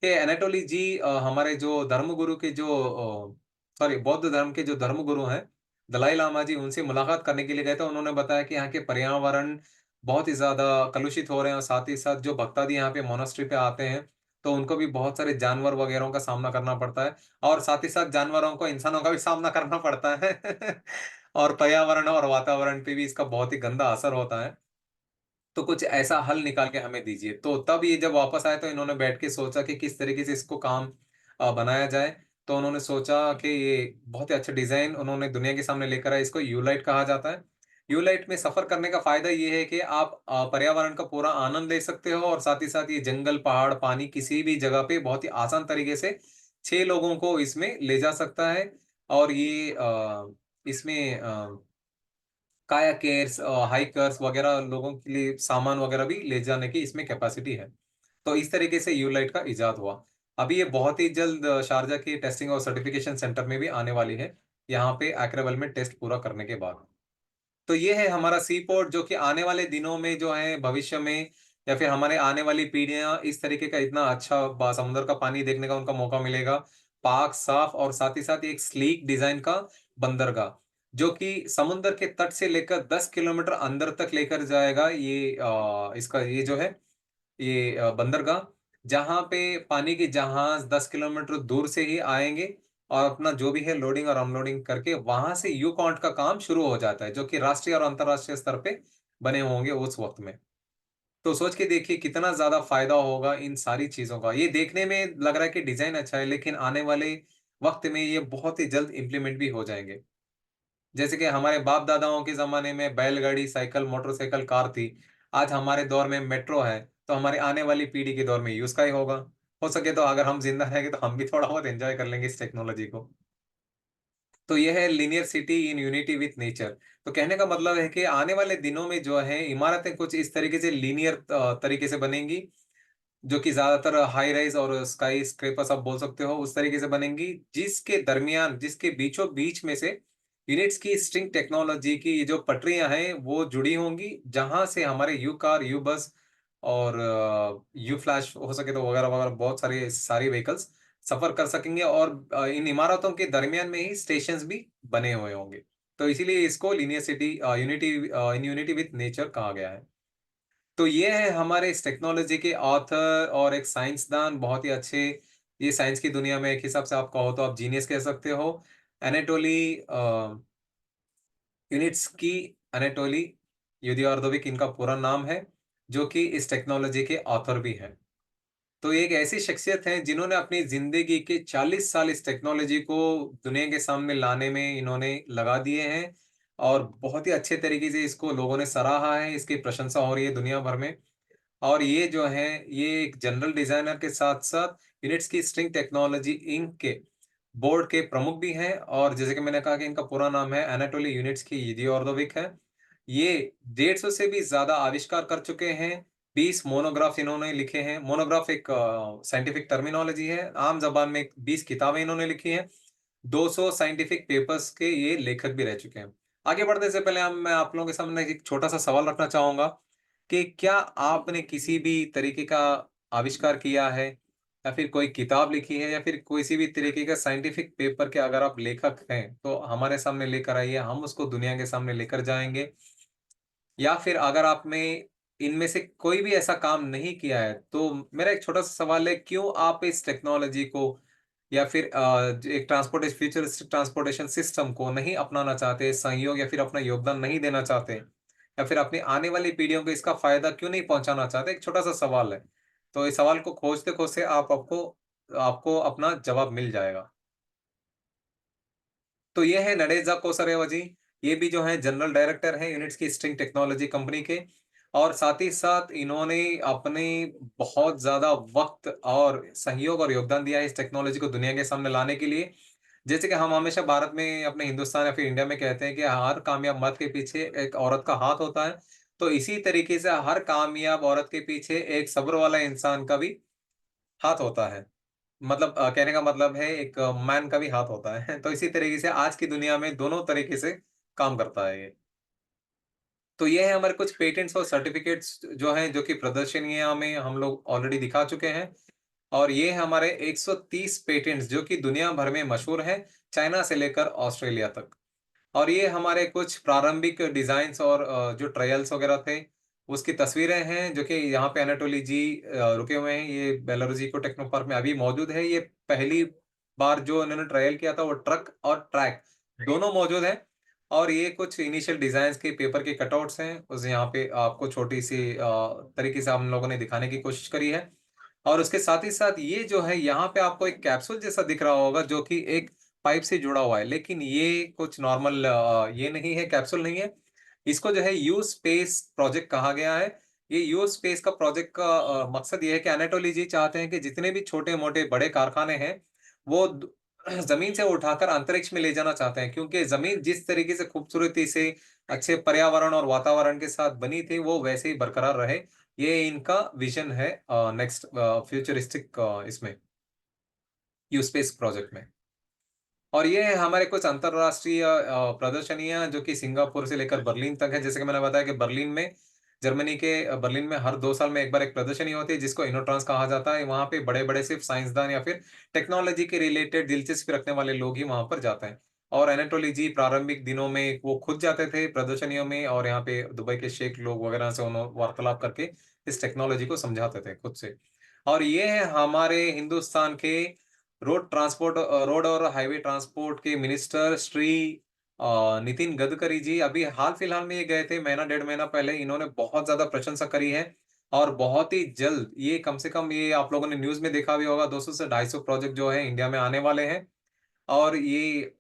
कि एनाटोली जी हमारे जो धर्मगुरु के जो सॉरी बौद्ध धर्म के जो धर्मगुरु हैं दलाई लामा जी, उनसे मुलाकात करने के लिए गए थे। उन्होंने बताया कि यहाँ के पर्यावरण बहुत ही ज्यादा कलुषित हो रहे हैं और साथ ही साथ जो भक्तादि यहाँ पे मोनास्ट्री पे आते हैं, तो उनको भी बहुत सारे जानवर वगैरह का सामना करना पड़ता है। और साथ ही साथ जानवरों को इंसानों का भी सामना करना पड़ता है और पर्यावरण और वातावरण पे भी इसका बहुत ही गंदा असर होता है। तो कुछ ऐसा हल निकाल के हमें दीजिए। तो तब ये जब वापस आए तो इन्होंने बैठ के सोचा कि किस तरीके से इसको काम बनाया जाए। तो उन्होंने सोचा कि ये बहुत ही अच्छा डिजाइन उन्होंने दुनिया के सामने लेकर आए। इसको यूलाइट कहा जाता है। यूलाइट में सफर करने का फायदा ये है कि आप पर्यावरण का पूरा आनंद ले सकते हो और साथ ही साथ ये जंगल, पहाड़, पानी किसी भी जगह पे बहुत ही आसान तरीके से 6 लोगों को इसमें ले जा सकता है। और ये इसमें कायाकेर्स, हाइकर्स वगैरह लोगों के लिए सामान वगैरह भी ले जाने की इसमें कैपेसिटी है। तो इस तरीके से यूलाइट का इजाद हुआ। अभी ये बहुत ही जल्द शारजा के टेस्टिंग और सर्टिफिकेशन सेंटर में भी आने वाली है, यहाँ पे एक्रेबल में टेस्ट पूरा करने के बाद। तो ये है हमारा सी पोर्ट, जो कि आने वाले दिनों में जो है भविष्य में या फिर हमारे आने वाली पीढ़ियां इस तरीके का इतना अच्छा समुद्र का पानी देखने का उनका मौका मिलेगा। पाक, साफ और साथ ही साथ एक स्लीक डिजाइन का बंदरगाह, जो कि समुद्र के तट से लेकर 10 किलोमीटर अंदर तक लेकर जाएगा। ये इसका ये जो है ये बंदरगाह, जहां पे पानी के जहाज 10 किलोमीटर दूर से ही आएंगे और अपना जो भी है लोडिंग और अनलोडिंग करके वहां से यू काउंट का काम शुरू हो जाता है, जो कि राष्ट्रीय और अंतर्राष्ट्रीय स्तर पे बने होंगे उस वक्त में। तो सोच के देखिए कितना ज्यादा फायदा होगा इन सारी चीजों का। ये देखने में लग रहा है कि डिजाइन अच्छा है, लेकिन आने वाले वक्त में ये बहुत ही जल्द इंप्लीमेंट भी हो जाएंगे। जैसे कि हमारे बाप दादाओं के जमाने में बैलगाड़ी, साइकिल, मोटरसाइकिल, कार थी। आज हमारे दौर में मेट्रो है। तो हमारे आने वाली पीढ़ी के दौर में यूज का ही होगा। हो सके तो अगर हम जिंदा रहेंगे तो हम भी थोड़ा बहुत एंजॉय कर लेंगे इस टेक्नोलॉजी को। तो यह है linear city in unity with nature. तो कहने का मतलब है कि आने वाले दिनों में जो है इमारतें कुछ इस तरीके से लीनियर तरीके से बनेंगी, जो कि ज्यादातर हाई राइज और स्काई स्क्रेपर्स आप बोल सकते हो उस तरीके से बनेंगी, जिसके दरमियान, जिसके बीचों बीच में से यूनिट्स की स्ट्रिंग टेक्नोलॉजी की ये जो पटरियां हैं वो जुड़ी होंगी, जहां से हमारे यू कार, यू बस और यू फ्लैश हो सके तो वगैरह वगैरह बहुत सारी व्हीकल्स सफर कर सकेंगे। और इन इमारतों के दरमियान में ही स्टेशंस भी बने हुए होंगे। तो इसीलिए इसको linear city unity in unity with nature कहा गया है। तो ये है हमारे इस टेक्नोलॉजी के ऑथर और एक साइंसदान, बहुत ही अच्छे। ये साइंस की दुनिया में एक हिसाब से आप कहो तो आप जीनियस कह सकते हो। एनाटोली यूनिट्स की एनाटोली युदियार्दोविक इनका पूरा नाम है, जो कि इस टेक्नोलॉजी के ऑथर भी हैं। तो ये एक ऐसी शख्सियत है जिन्होंने अपनी जिंदगी के 40 साल इस टेक्नोलॉजी को दुनिया के सामने लाने में इन्होंने लगा दिए हैं। और बहुत ही अच्छे तरीके से इसको लोगों ने सराहा है, इसकी प्रशंसा हो रही है दुनिया भर में। और ये जो है, ये एक जनरल डिजाइनर के साथ साथ यूनिट्स की स्ट्रिंग टेक्नोलॉजी इंक के बोर्ड के प्रमुख भी हैं। और जैसे कि मैंने कहा कि इनका पूरा नाम है एनाटोली यूनिट्स की यिदियोर्दोविक है। ये 150 से भी ज्यादा आविष्कार कर चुके हैं। 20 मोनोग्राफ इन्होंने लिखे हैं। मोनोग्राफ एक साइंटिफिक टर्मिनोलॉजी है, आम जबान में 20 किताबें इन्होंने लिखी हैं। 200 साइंटिफिक पेपर्स के ये लेखक भी रह चुके हैं। आगे बढ़ने से पहले हम मैं आप लोगों के सामने एक छोटा सा सवाल रखना चाहूंगा कि क्या आपने किसी भी तरीके का आविष्कार किया है, या फिर कोई किताब लिखी है, या फिर किसी भी तरीके का साइंटिफिक पेपर के अगर आप लेखक हैं तो हमारे सामने लेकर आइए, हम उसको दुनिया के सामने लेकर जाएंगे। या फिर अगर आपने इनमें से कोई भी ऐसा काम नहीं किया है तो मेरा एक छोटा सा सवाल है, क्यों आप इस टेक्नोलॉजी को या फिर जो एक ट्रांसपोर्टेशन फ्यूचरिस्टिक ट्रांसपोर्टेशन सिस्टम को नहीं अपनाना चाहते, सहयोग या फिर अपना योगदान नहीं देना चाहते, या फिर अपनी आने वाली पीढ़ियों को इसका फायदा क्यों नहीं पहुंचाना चाहते? एक छोटा सा सवाल है। तो इस सवाल को खोजते खोजते आपको आपको अपना जवाब मिल जाएगा। तो ये है नडेजा कोसरेवा जी। ये भी जो है जनरल डायरेक्टर हैं यूनिट्स की स्ट्रिंग टेक्नोलॉजी कंपनी के। और साथ ही साथ इन्होंने अपने बहुत ज्यादा वक्त और सहयोग और योगदान दिया है इस टेक्नोलॉजी को दुनिया के सामने लाने के लिए। जैसे कि हम हमेशा भारत में, अपने हिंदुस्तान या फिर इंडिया में कहते हैं कि हर कामयाब मर्द के पीछे एक औरत का हाथ होता है। तो इसी तरीके से हर कामयाब औरत के पीछे एक सब्र वाला इंसान का भी हाथ होता है। मतलब कहने का मतलब है एक मैन का भी हाथ होता है। तो इसी तरीके से आज की दुनिया में दोनों तरीके से काम करता है ये। तो ये है हमारे कुछ पेटेंट्स और सर्टिफिकेट्स जो हैं, जो कि प्रदर्शनियां में हम लोग ऑलरेडी दिखा चुके हैं। और ये है हमारे 130 पेटेंट्स जो कि दुनिया भर में मशहूर हैं, चाइना से लेकर ऑस्ट्रेलिया तक। और ये हमारे कुछ प्रारंभिक डिजाइन्स और जो ट्रायल्स वगैरह थे उसकी तस्वीरें हैं, जो कि यहाँ पे अनाटोली जी रुके हुए हैं। ये बेलारूस इको टेक्नो पार्क में अभी मौजूद है। ये पहली बार जो इन्होंने ट्रायल किया था वो ट्रक और ट्रैक दोनों मौजूद है। और ये कुछ इनिशियल डिजाइन्स के पेपर के कटआउट्स हैं, उस यहाँ पे आपको छोटी सी तरीके से हम लोगों ने दिखाने की कोशिश करी है। और उसके साथ ही साथ ये जो है, यहाँ पे आपको एक कैप्सूल जैसा दिख रहा होगा जो कि एक पाइप से जुड़ा हुआ है, लेकिन ये कुछ नॉर्मल ये नहीं है, कैप्सूल नहीं है। इसको जो है यू स्पेस प्रोजेक्ट कहा गया है। ये यू स्पेस का प्रोजेक्ट का मकसद ये है कि अनाटोली जी चाहते हैं कि जितने भी छोटे मोटे बड़े कारखाने हैं वो जमीन से उठाकर अंतरिक्ष में ले जाना चाहते हैं, क्योंकि जमीन जिस तरीके से खूबसूरती से अच्छे पर्यावरण और वातावरण के साथ बनी थी वो वैसे ही बरकरार रहे। ये इनका विजन है नेक्स्ट फ्यूचरिस्टिक इसमें यू स्पेस प्रोजेक्ट में। और ये है हमारे कुछ अंतरराष्ट्रीय प्रदर्शनियां जो कि सिंगापुर से लेकर बर्लिन तक है। जैसे कि मैंने बताया कि बर्लिन में, जर्मनी के बर्लिन में हर 2 साल में एक बार एक प्रदर्शनी होती है जिसको इनोट्रांस कहा जाता है। वहां पे बड़े बड़े सिर्फ साइंसदान या फिर टेक्नोलॉजी के रिलेटेड दिलचस्पी रखने वाले लोग ही वहां पर जाते हैं। और एनाटोली जी प्रारंभिक दिनों में वो खुद जाते थे प्रदर्शनियों में, और यहाँ पे दुबई के शेख लोग वगैरह से उन्होंने वार्तालाप करके इस टेक्नोलॉजी को समझाते थे खुद से। और ये है हमारे हिंदुस्तान के रोड और हाईवे ट्रांसपोर्ट के मिनिस्टर श्री नितिन गडकरी जी। अभी हाल फिलहाल में ये गए थे, महीना 1.5 महीना पहले। इन्होंने बहुत ज्यादा प्रशंसा करी है। और बहुत ही जल्द ये, कम से कम ये आप लोगों ने न्यूज में देखा भी होगा, 200 से 250 प्रोजेक्ट जो है इंडिया में आने वाले हैं। और ये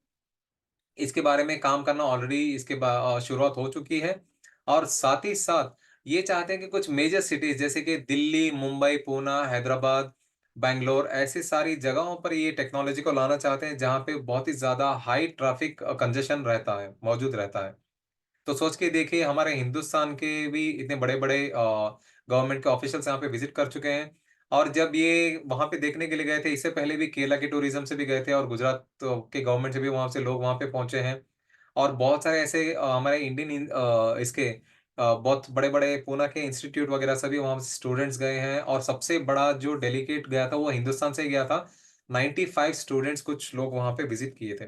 इसके बारे में काम करना ऑलरेडी, शुरुआत हो चुकी है। और साथ ही साथ ये चाहते हैं कि कुछ मेजर सिटीज़ जैसे कि दिल्ली, मुंबई, पूना, हैदराबाद, बैंगलोर ऐसी सारी जगहों पर ये टेक्नोलॉजी को लाना चाहते हैं जहाँ पे बहुत ही ज़्यादा हाई ट्रैफ़िक कंजेशन रहता है, मौजूद रहता है। तो सोच के देखिए हमारे हिंदुस्तान के भी इतने बड़े-बड़े गवर्नमेंट के ऑफ़िशियल्स यहाँ पे विज़िट कर चुके हैं और जब ये वहाँ पे देखने के लिए गए थे, इससे पहले भी केरला के टूरिज़्म से भी गए थे और गुजरात के गवर्नमेंट से भी वहाँ से लोग वहाँ पे पहुँचे हैं। और बहुत सारे ऐसे हमारे बहुत बड़े-बड़े पूना के इंस्टीट्यूट वगैरह से भी वहाँ से स्टूडेंट्स गए हैं और सबसे बड़ा जो डेलीगेट गया था, वो हिंदुस्तान से ही गया था। 95 स्टूडेंट्स कुछ लोग वहाँ पे विज़िट किए थे।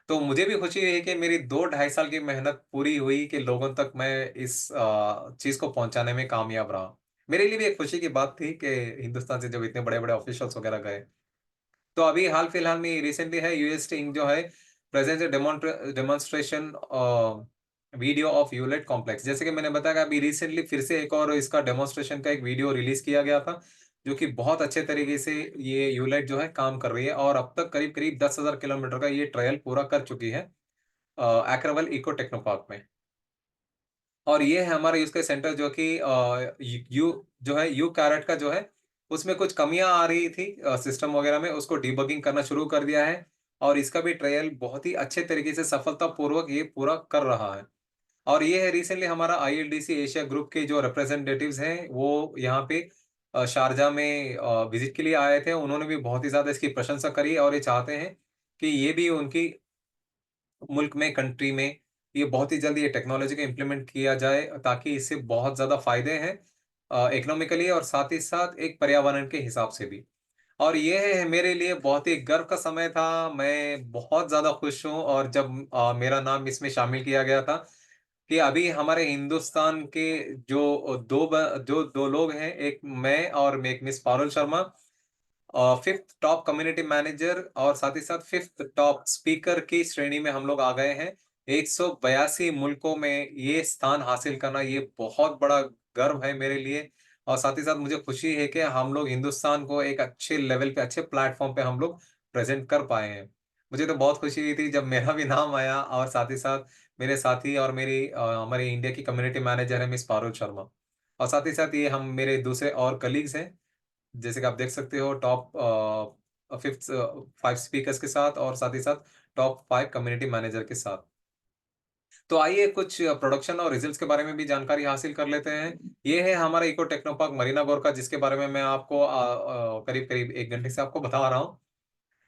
तो मुझे भी खुशी है कि मेरी 2 ढाई साल की मेहनत पूरी हुई कि लोगों तक मैं इस चीज़ को पहुँचाने में कामयाब रहा। मेरे लिए भी एक खुशी की बात थी कि हिंदुस्तान से जब इतने बड़े-बड़े ऑफ़िशियल्स वगैरह गए। तो अभी हाल-फिलहाल में रिसेंटली है यूएस टीम जो है present demonstration video of यूलेट complex. जैसे कि मैंने बताया कि अभी रिसेंटली फिर से एक और इसका डेमोंस्ट्रेशन का एक वीडियो रिलीज़ किया गया था, जो कि बहुत अच्छे तरीके से ये यूलेट जो है काम कर रही है और अब तक करीब-करीब 10,000 किलोमीटर का ये ट्रायल पूरा कर चुकी है एक्रवल इको टेक्नो पार्क में। और ये है हमारा इसका सेंटर जो कि जो है यू कैरेट का जो है, उसमें कुछ कमियाँ आ रही थी सिस्टम वगैरह में, उसको डिबगिंग करना शुरू कर दिया है और इसका भी ट्रायल बहुत ही अच्छे तरीके से सफलतापूर्वक ये पूरा कर रहा है। और ये है रिसेंटली हमारा आईएलडीसी एशिया ग्रुप के जो रिप्रेजेंटेटिव्स हैं, वो यहाँ पे शारजाह में विज़िट के लिए आए थे। उन्होंने भी बहुत ही ज़्यादा इसकी प्रशंसा करी और ये चाहते हैं कि ये भी उनकी मुल्क में, कंट्री में ये बहुत ही जल्दी ये टेक्नोलॉजी को इम्प्लीमेंट किया जाए ताकि इससे बहुत ज़्यादा फ़ायदे हैं इकोनॉमिकली और साथ ही साथ एक पर्यावरण के हिसाब से भी। और ये है मेरे लिए बहुत ही गर्व का समय था, मैं बहुत ज़्यादा खुश हूँ और जब मेरा नाम इसमें शामिल किया गया था कि अभी हमारे हिंदुस्तान के जो 2 लोग हैं, एक मैं और एक miss Parul Sharma 5th top community manager और साथ ही साथ 5th टॉप स्पीकर की श्रेणी में हम लोग आ गए हैं। 182 मुल्कों में ये स्थान हासिल करना ये बहुत बड़ा गर्व है मेरे लिए और साथ ही साथ मुझे खुशी है कि हम लोग हिंदुस्तान को एक अच्छे लेवल पे, अच्छे प्लेटफ़ॉर्म पे हम लोग प्रेज़ेंट कर पाए हैं। मुझे तो बहुत खुशी हुई थी जब मेरा भी नाम आया और साथ ही साथ मेरे साथी और हमारी इंडिया की कम्युनिटी मैनेजर है मिस पारुल शर्मा और साथ ही साथ ये हम मेरे दूसरे और कलीग्स हैं जैसे कि आप देख सकते हो टॉप 5 स्पीकर्स के साथ और साथ ही साथ टॉप 5 कम्युनिटी मैनेजर के साथ। तो आइए कुछ प्रोडक्शन और रिजल्ट्स के बारे में भी जानकारी हासिल कर लेते हैं। ये है हमारा इको टेक्नो पार्क मरीना गोरका जिसके बारे में मैं आपको करीब-करीब 1 घंटे से आपको बता रहा हूँ।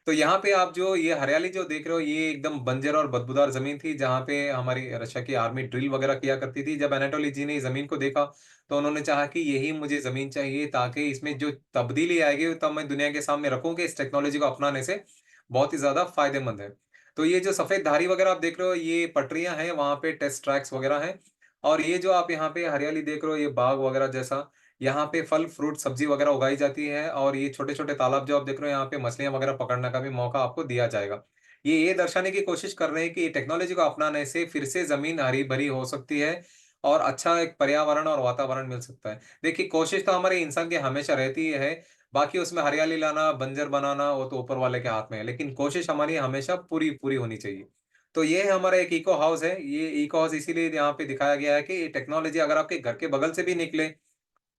तो यहाँ पे आप जो ये हरियाली जो देख रहे हो ये एकदम बंजर और बदबूदार ज़मीन थी जहाँ पे हमारी रशिया की आर्मी ड्रिल वग़ैरह किया करती थी। जब एनाटोली जी ने इस ज़मीन को देखा तो उन्होंने चाहा कि यही मुझे ज़मीन चाहिए ताकि इसमें जो तब्दीली आएगी तब मैं दुनिया के सामने रखूँ कि इस टेक्नोलॉजी को अपनाने से बहुत ही ज़्यादा फ़ायदेमंद है। तो ये जो सफ़ेद धारी वग़ैरह आप देख रहे हो ये पटरियाँ हैं, वहाँ पे टेस्ट ट्रैक्स वग़ैरह हैं और ये जो आप यहाँ पे हरियाली देख रहे हो ये बाग वग़ैरह जैसा यहाँ पे फल, फ्रूट, सब्ज़ी वग़ैरह उगाई जाती है और ये छोटे-छोटे तालाब जो आप देख रहे हो यहाँ पे मछलियाँ वग़ैरह पकड़ने का भी मौका आपको दिया जाएगा। ये दर्शाने की कोशिश कर रहे हैं कि टेक्नोलॉजी को अपनाने से फिर से ज़मीन हरी-भरी हो सकती है और अच्छा एक पर्यावरण और वातावरण मिल सकता है। देखिए कोशिश तो हमारे इंसान की हमेशा रहती ही है, बाकी उसमें हरियाली लाना, बंजर बनाना वो तो ऊपर वाले के हाथ में है, लेकिन कोशिश हमारी हमेशा पूरी होनी चाहिए। तो ये है हमारा एक इको हाउस है, ये इको हाउस इसीलिए यहाँ पे दिखाया गया है कि टेक्नोलॉजी अगर आपके घर के बगल से भी निकले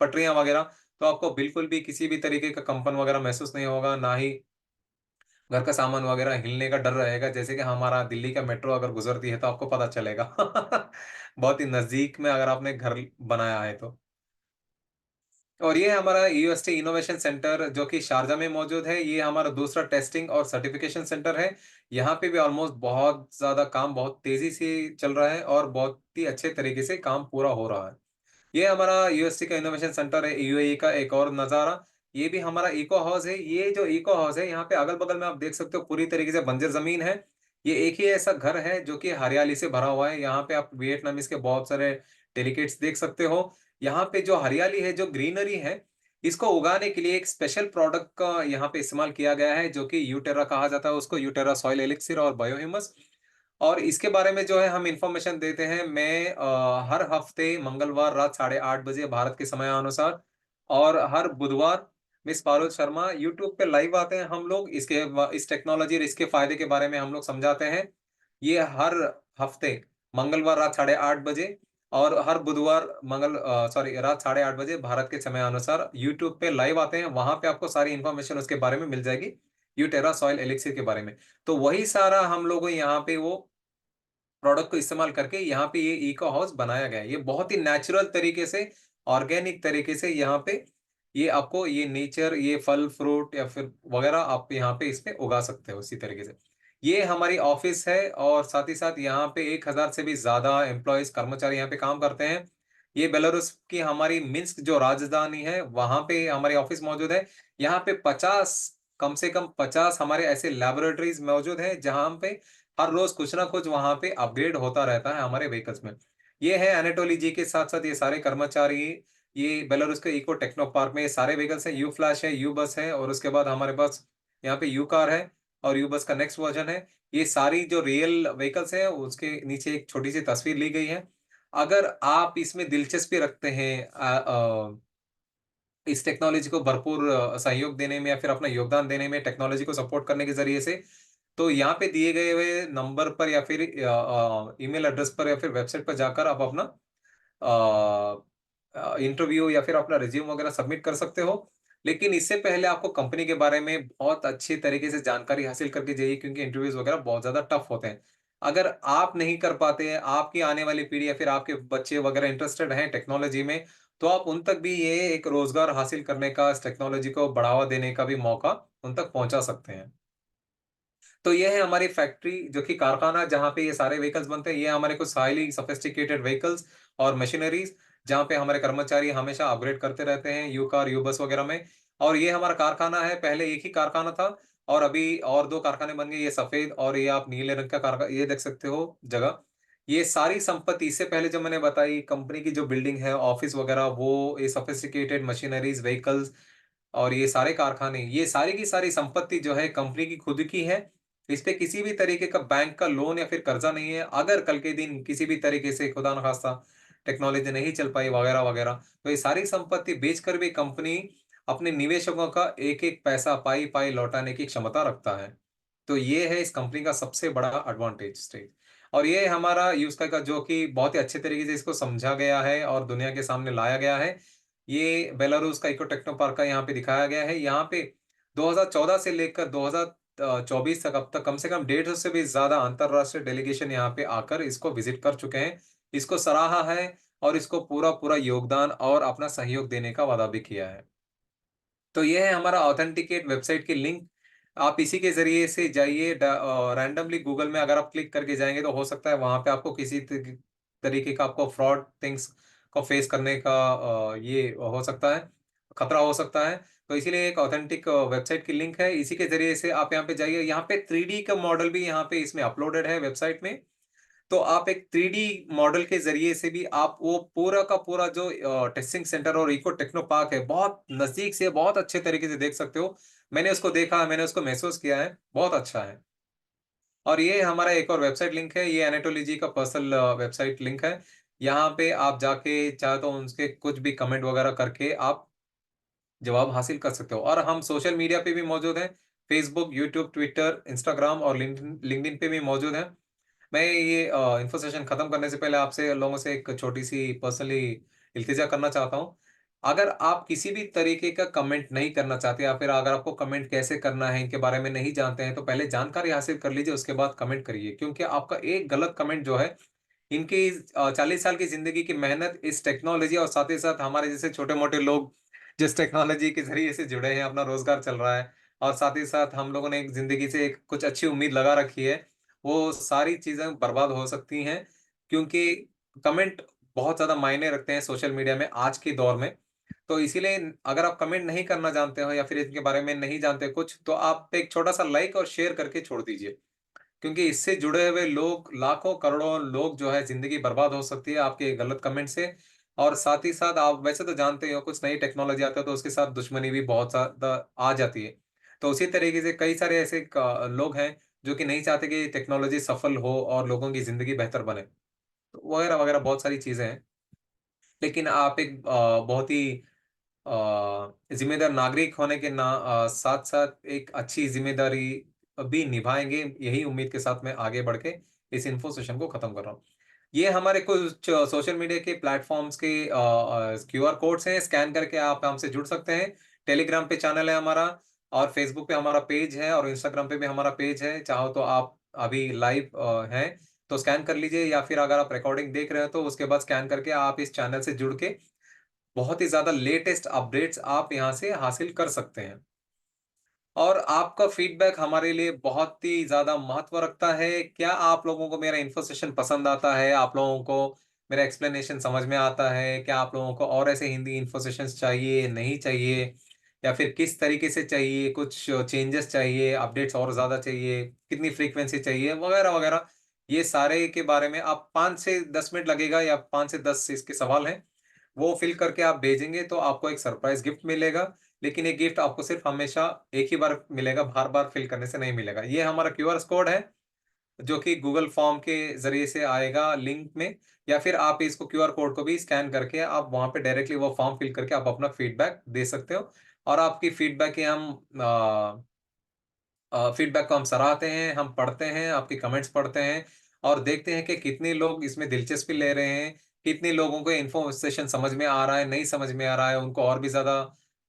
पटरियाँ वगैरह, तो आपको बिल्कुल भी किसी भी तरीके का कंपन वगैरह महसूस नहीं होगा, ना ही घर का सामान वगैरह हिलने का डर रहेगा। जैसे कि हमारा दिल्ली का मेट्रो अगर गुज़रती है, तो आपको पता चलेगा। बहुत ही नज़दीक में अगर आपने घर बनाया है तो। और ये हमारा यूएसटी इनोवेशन सेंटर जो कि शारजा में मौजूद है, ये हमारा दूसरा टेस्टिंग और सर्टिफ़िकेशन सेंटर है। यहाँ पे भी ऑलमोस्ट बहुत ज़्यादा काम बहुत तेज़ी से चल रहा है और बहुत ही अच्छे तरीके से काम पूरा हो रहा है। ये हमारा यूएससी का इनोवेशन सेंटर है, यूएई का एक और नज़ारा। ये भी हमारा इको हाउस है। ये जो इको हाउस है, यहाँ पे अगल-बगल में आप देख सकते हो पूरी तरीके से बंजर ज़मीन है। ये एक ही ऐसा घर है जो कि हरियाली से भरा हुआ है। यहाँ पे आप वियतनामीज़ के बहुत सारे डेलीकेट्स देख सकते हो। यहाँ पे जो हरियाली है, जो ग्रीनरी है, इसको उगाने के लिए एक स्पेशल प्रोडक्ट का यहाँ पे इस्तेमाल किया गया है, जो कि यूटेरा कहा जाता है उसको, यूटेरा सॉइल एलिक्सिर और बायोह्यूमस। और इसके बारे में जो है हम इन्फॉर्मेशन देते हैं। मैं हर हफ्ते मंगलवार रात 8:30 बजे भारत के समयानुसार और हर बुधवार मिस पारुल शर्मा यूट्यूब पे लाइव आते हैं हम लोग इस टेक्नोलॉजी और इसके फ़ायदे के बारे में हम लोग समझाते हैं। ये हर हफ्ते मंगलवार रात 8:30 बजे और हर बुधवार सॉरी रात 8:30 बजे भारत के समय अनुसार यूट्यूब पे लाइव आते हैं। वहां पे आपको सारी इन्फॉर्मेशन उसके बारे में मिल जाएगी, यूटेरा सॉइल एलिक्सिर के बारे में। तो वही सारा हम लोग यहाँ पे वो प्रोडक्ट को इस्तेमाल करके यहाँ पे ये इको हाउस बनाया गया है। ये बहुत ही नेचुरल तरीके से, ऑर्गेनिक तरीके से यहाँ पे ये आपको ये नेचर, ये फल फ्रूट या फिर वगैरह आप यहाँ पे इस पे उगा सकते हो उसी तरीके से। ये हमारी ऑफिस है और साथ ही साथ यहाँ पे 1,000 से भी ज्यादा एम्प्लॉयज कर्मचारी यहाँ पे काम करते हैं। ये बेलारूस की हमारी मिन्स्क जो राजधानी है वहां पे हमारी ऑफिस मौजूद है। यहाँ पे 50, कम से कम 50 हमारे ऐसे लैबोरेटरीज मौजूद हैं जहां पे हर रोज कुछ ना कुछ वहां पे अपग्रेड होता रहता है हमारे व्हीकल्स में। ये है अनाटोली जी के साथ साथ ये सारे कर्मचारी। ये बेलारूस के इको टेक्नो पार्क में ये सारे व्हीकल्स हैं, यू फ्लैश है, यू बस है, और उसके बाद हमारे पास यहाँ पे यू कार है, और यू बस का नेक्स्ट वर्जन है। ये सारी जो रियल व्हीकल्स है उसके नीचे एक छोटी सी तस्वीर ली गई है। अगर आप इसमें दिलचस्पी रखते हैं इस टेक्नोलॉजी को भरपूर सहयोग देने में या फिर अपना योगदान देने में, टेक्नोलॉजी को सपोर्ट करने के जरिए से, तो यहाँ पे दिए गए हुए नंबर पर या फिर ईमेल एड्रेस पर या फिर वेबसाइट पर जाकर आप अपना इंटरव्यू या फिर अपना रिज्यूम वगैरह सबमिट कर सकते हो। लेकिन इससे पहले आपको कंपनी के बारे में बहुत अच्छी तरीके से जानकारी हासिल करके जाइए, क्योंकि इंटरव्यूज वगैरह बहुत ज्यादा टफ होते हैं। अगर आप नहीं कर पाते हैं, आपकी आने वाली पीढ़ी या फिर आपके बच्चे वगैरह इंटरेस्टेड हैं टेक्नोलॉजी में, तो आप उन तक भी ये एक रोजगार हासिल करने का, इस टेक्नोलॉजी को बढ़ावा देने का भी मौका उन तक पहुंचा सकते हैं। तो ये है हमारी फैक्ट्री जो कि कारखाना जहाँ पे ये सारे व्हीकल्स बनते हैं। ये हमारे कुछ हाईली सोफिस्टिकेटेड व्हीकल्स और मशीनरीज जहाँ पे हमारे कर्मचारी हमेशा अपग्रेड करते रहते हैं यू कार यू बस वगैरह में। और ये हमारा कारखाना है, पहले एक ही कारखाना था और अभी और दो कारखाने बन गए। ये सफेद और ये आप नीले रंग का कारखाना ये देख सकते हो जगह। ये सारी संपत्ति इससे पहले जो मैंने बताई कंपनी की जो बिल्डिंग है, ऑफिस वगैरह, वो ये सोफिस्टिकेटेड मशीनरीज, व्हीकल्स और ये सारे कारखाने, ये सारी की सारी संपत्ति जो है कंपनी की खुद की है। इस पे किसी भी तरीके का बैंक का लोन या फिर कर्जा नहीं है। अगर कल के दिन किसी भी तरीके से खुदा न खास्ता टेक्नोलॉजी नहीं चल पाई वगैरह वगैरह, तो ये सारी संपत्ति बेचकर भी कंपनी अपने निवेशकों का एक एक पैसा पाई पाई लौटाने की क्षमता रखता है। तो ये है इस कंपनी का सबसे बड़ा एडवांटेज स्टेज। और ये हमारा यूज का जो कि बहुत ही अच्छे तरीके से इसको समझा गया है और दुनिया के सामने लाया गया है। ये बेलारूस का इको टेक्नो पार्क का यहाँ पे दिखाया गया है। यहाँ पे 2014 से लेकर 2024 तक अब तक कम से कम 150 से भी ज्यादा अंतरराष्ट्रीय डेलीगेशन यहाँ पे आकर इसको विजिट कर चुके हैं, इसको सराहा है और इसको पूरा पूरा योगदान और अपना सहयोग देने का वादा भी किया है। तो ये है हमारा ऑथेंटिकेट वेबसाइट की लिंक। आप इसी के जरिए से जाइए, रैंडमली गूगल में अगर आप क्लिक करके जाएंगे तो हो सकता है वहां पे आपको किसी तरीके का आपको फ्रॉड थिंग्स को फेस करने का ये हो सकता है, खतरा हो सकता है। तो इसीलिए एक ऑथेंटिक वेबसाइट की लिंक है, इसी के जरिए से आप यहाँ पे जाइए। यहाँ पे 3D का मॉडल भी यहाँ पे इसमें अपलोडेड है वेबसाइट में। तो आप एक 3D मॉडल के जरिए से भी आप वो पूरा का पूरा जो टेस्टिंग सेंटर और इको टेक्नो पार्क है बहुत नजदीक से बहुत अच्छे तरीके से देख सकते हो। मैंने उसको देखा, मैंने उसको महसूस किया है, बहुत अच्छा है। और ये हमारा एक और वेबसाइट लिंक है, ये एनाटोली जी का पर्सनल वेबसाइट लिंक है। यहाँ पे आप जाके चाहे तो उनके कुछ भी कमेंट वगैरह करके आप जवाब हासिल कर सकते हो। और हम सोशल मीडिया पे भी मौजूद हैं, फेसबुक, यूट्यूब, ट्विटर, इंस्टाग्राम और लिंक्डइन पे भी मौजूद हैं। मैं ये इन्फो सेशन खत्म करने से पहले आपसे लोगों से एक छोटी सी पर्सनली इल्तिजा करना चाहता हूँ। अगर आप किसी भी तरीके का कमेंट नहीं करना चाहते या फिर अगर आपको कमेंट कैसे करना है इनके बारे में नहीं जानते हैं, तो पहले जानकारी हासिल कर लीजिए, उसके बाद कमेंट करिए। क्योंकि आपका एक गलत कमेंट जो है इनकी 40 साल की जिंदगी की मेहनत, इस टेक्नोलॉजी और साथ ही साथ हमारे जैसे छोटे मोटे लोग जिस टेक्नोलॉजी के जरिए से जुड़े हैं, अपना रोजगार चल रहा है और साथ ही साथ हम लोगों ने एक जिंदगी से एक कुछ अच्छी उम्मीद लगा रखी है, वो सारी चीजें बर्बाद हो सकती हैं। क्योंकि कमेंट बहुत ज्यादा मायने रखते हैं सोशल मीडिया में आज के दौर में। तो इसीलिए अगर आप कमेंट नहीं करना जानते हो या फिर इनके बारे में नहीं जानते कुछ, तो आप एक छोटा सा लाइक और शेयर करके छोड़ दीजिए। क्योंकि इससे जुड़े हुए लोग, लाखों करोड़ों लोग जो है जिंदगी बर्बाद हो सकती है आपके गलत कमेंट से। और साथ ही साथ आप वैसे तो जानते ही हो कुछ नई टेक्नोलॉजी आता है तो उसके साथ दुश्मनी भी बहुत ज्यादा आ जाती है। तो उसी तरीके से कई सारे ऐसे लोग हैं जो कि नहीं चाहते कि टेक्नोलॉजी सफल हो और लोगों की जिंदगी बेहतर बने, तो वगैरह वगैरह बहुत सारी चीजें हैं। लेकिन आप एक बहुत ही जिम्मेदार नागरिक होने के साथ साथ एक अच्छी जिम्मेदारी भी निभाएंगे, यही उम्मीद के साथ मैं आगे बढ़ के इस इन्फो सेशन को खत्म कर रहा हूँ। ये हमारे कुछ सोशल मीडिया के प्लेटफ़ॉर्म्स के क्यूआर कोड्स हैं, स्कैन करके आप हमसे जुड़ सकते हैं। टेलीग्राम पे चैनल है हमारा और फ़ेसबुक पे हमारा पेज है और इंस्टाग्राम पे भी हमारा पेज है। चाहो तो आप अभी लाइव हैं, तो स्कैन कर लीजिए या फिर अगर आप रिकॉर्डिंग देख रहे हो, तो उसके बाद स्कैन करके आप इस चैनल से जुड़ के बहुत ही ज़्यादा लेटेस्ट अपडेट्स आप यहाँ से हासिल कर सकते हैं। और आपका फीडबैक हमारे लिए बहुत ही ज़्यादा महत्व रखता है। क्या आप लोगों को मेरा इन्फो सेशन पसंद आता है? आप लोगों को मेरा एक्सप्लेनेशन समझ में आता है? क्या आप लोगों को और ऐसे हिंदी इन्फो सेशंस चाहिए, नहीं चाहिए? या फिर किस तरीके से चाहिए? कुछ चेंजेस चाहिए, अपडेट्स और ज़्यादा चाहिए, कितनी फ्रीक्वेंसी चाहिए, वगैरह-वगैरह। ये सारे के बारे में आप 5 से 10 मिनट लगेगा या 5 से 10 इसके सवाल हैं। वो फिल करके आप भेजेंगे तो आपको एक सरप्राइज़ गिफ्ट मिलेगा। लेकिन ये गिफ्ट आपको सिर्फ़ हमेशा एक ही बार मिलेगा, बार-बार फ़िल करने से नहीं मिलेगा। ये हमारा क्यूआर कोड है, जो कि गूगल फ़ॉर्म के ज़रिए से आएगा लिंक में या फिर आप इसको क्यूआर कोड को भी स्कैन करके आप वहाँ पे डायरेक्टली वो फ़ॉर्म फ़िल करके आप अपना फ़ीडबैक दे सकते हो और आपकी फ़ीडबैक के हम फीडबैक को हम सराहते हैं, हम पढ़ते हैं, आपके कमेंट्स पढ़ते हैं और देखते हैं कि कितने लोग इसमें दिलचस्पी ले रहे हैं, कितने लोगों को इन्फो सेशन समझ में आ रहा है, नहीं समझ में आ रहा है, उनको और भी ज़्यादा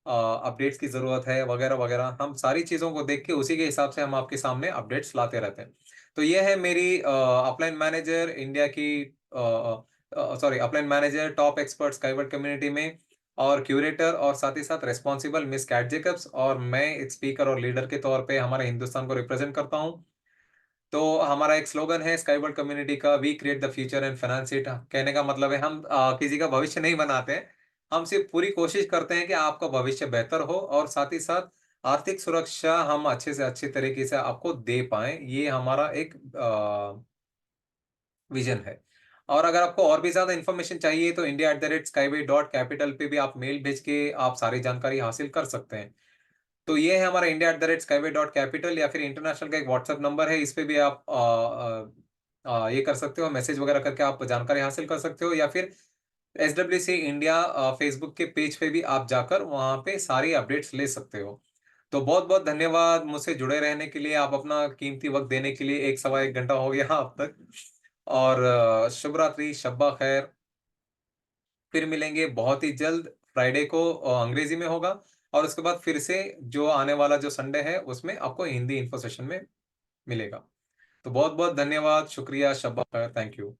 अपडेट्स की ज़रूरत है, वगैरह-वगैरह। हम सारी चीज़ों को देख के उसी के हिसाब से हम आपके सामने अपडेट्स लाते रहते हैं। तो ये है मेरी अपलाइन मैनेजर इंडिया की sorry upline manager top expert Skyward community में और क्यूरेटर और साथ ही साथ रिस्पॉन्सिबल मिस कैट जेकब्स और मैं एक स्पीकर और लीडर के तौर पे हमारे हिंदुस्तान को रिप्रेजेंट करता हूँ। तो हमारा एक स्लोगन है स्काईवर्ड कम्युनिटी का we create the future and finance it. कहने का मतलब है हम किसी का भविष्य नहीं बनाते हैं। हम सिर्फ पूरी कोशिश करते हैं कि आपका भविष्य बेहतर हो और साथ ही साथ आर्थिक सुरक्षा हम अच्छे से अच्छे तरीके से आपको दे पाएँ। ये हमारा एक विज़न है। और अगर आपको और भी ज़्यादा इन्फॉर्मेशन चाहिए तो india@skyway.capital पे भी आप मेल भेज के आप सारी जानकारी हासिल कर सकते हैं। तो ये है हमारा india@skyway.capital या फिर इंटरनेशनल का एक व्हाट्सएप नंबर है, इस पे भी आप ये कर सकते हो, मैसेज वगैरह करके आप जानकारी हासिल कर सकते हो या फिर एसडब्ल्यूसी इंडिया फेसबुक के पेज पे भी आप जाकर वहाँ पे सारी अपडेट्स ले सकते हो। तो बहुत-बहुत धन्यवाद मुझसे जुड़े रहने के लिए, आप अपना कीमती वक़्त देने के लिए 1 सवा 1 घंटा हो गया अब तक और शुभ रात्रि, शब्बा खैर। फिर मिलेंगे बहुत ही जल्द, फ्राइडे को अंग्रेज़ी में होगा और उसके बाद फिर से जो आने वाला जो संडे है, उसमें आपको हिंदी इन्फो सेशन में मिलेगा। तो बहुत-बहुत धन्यवाद, शुक्रिया, शब्बा खैर, थैंक यू।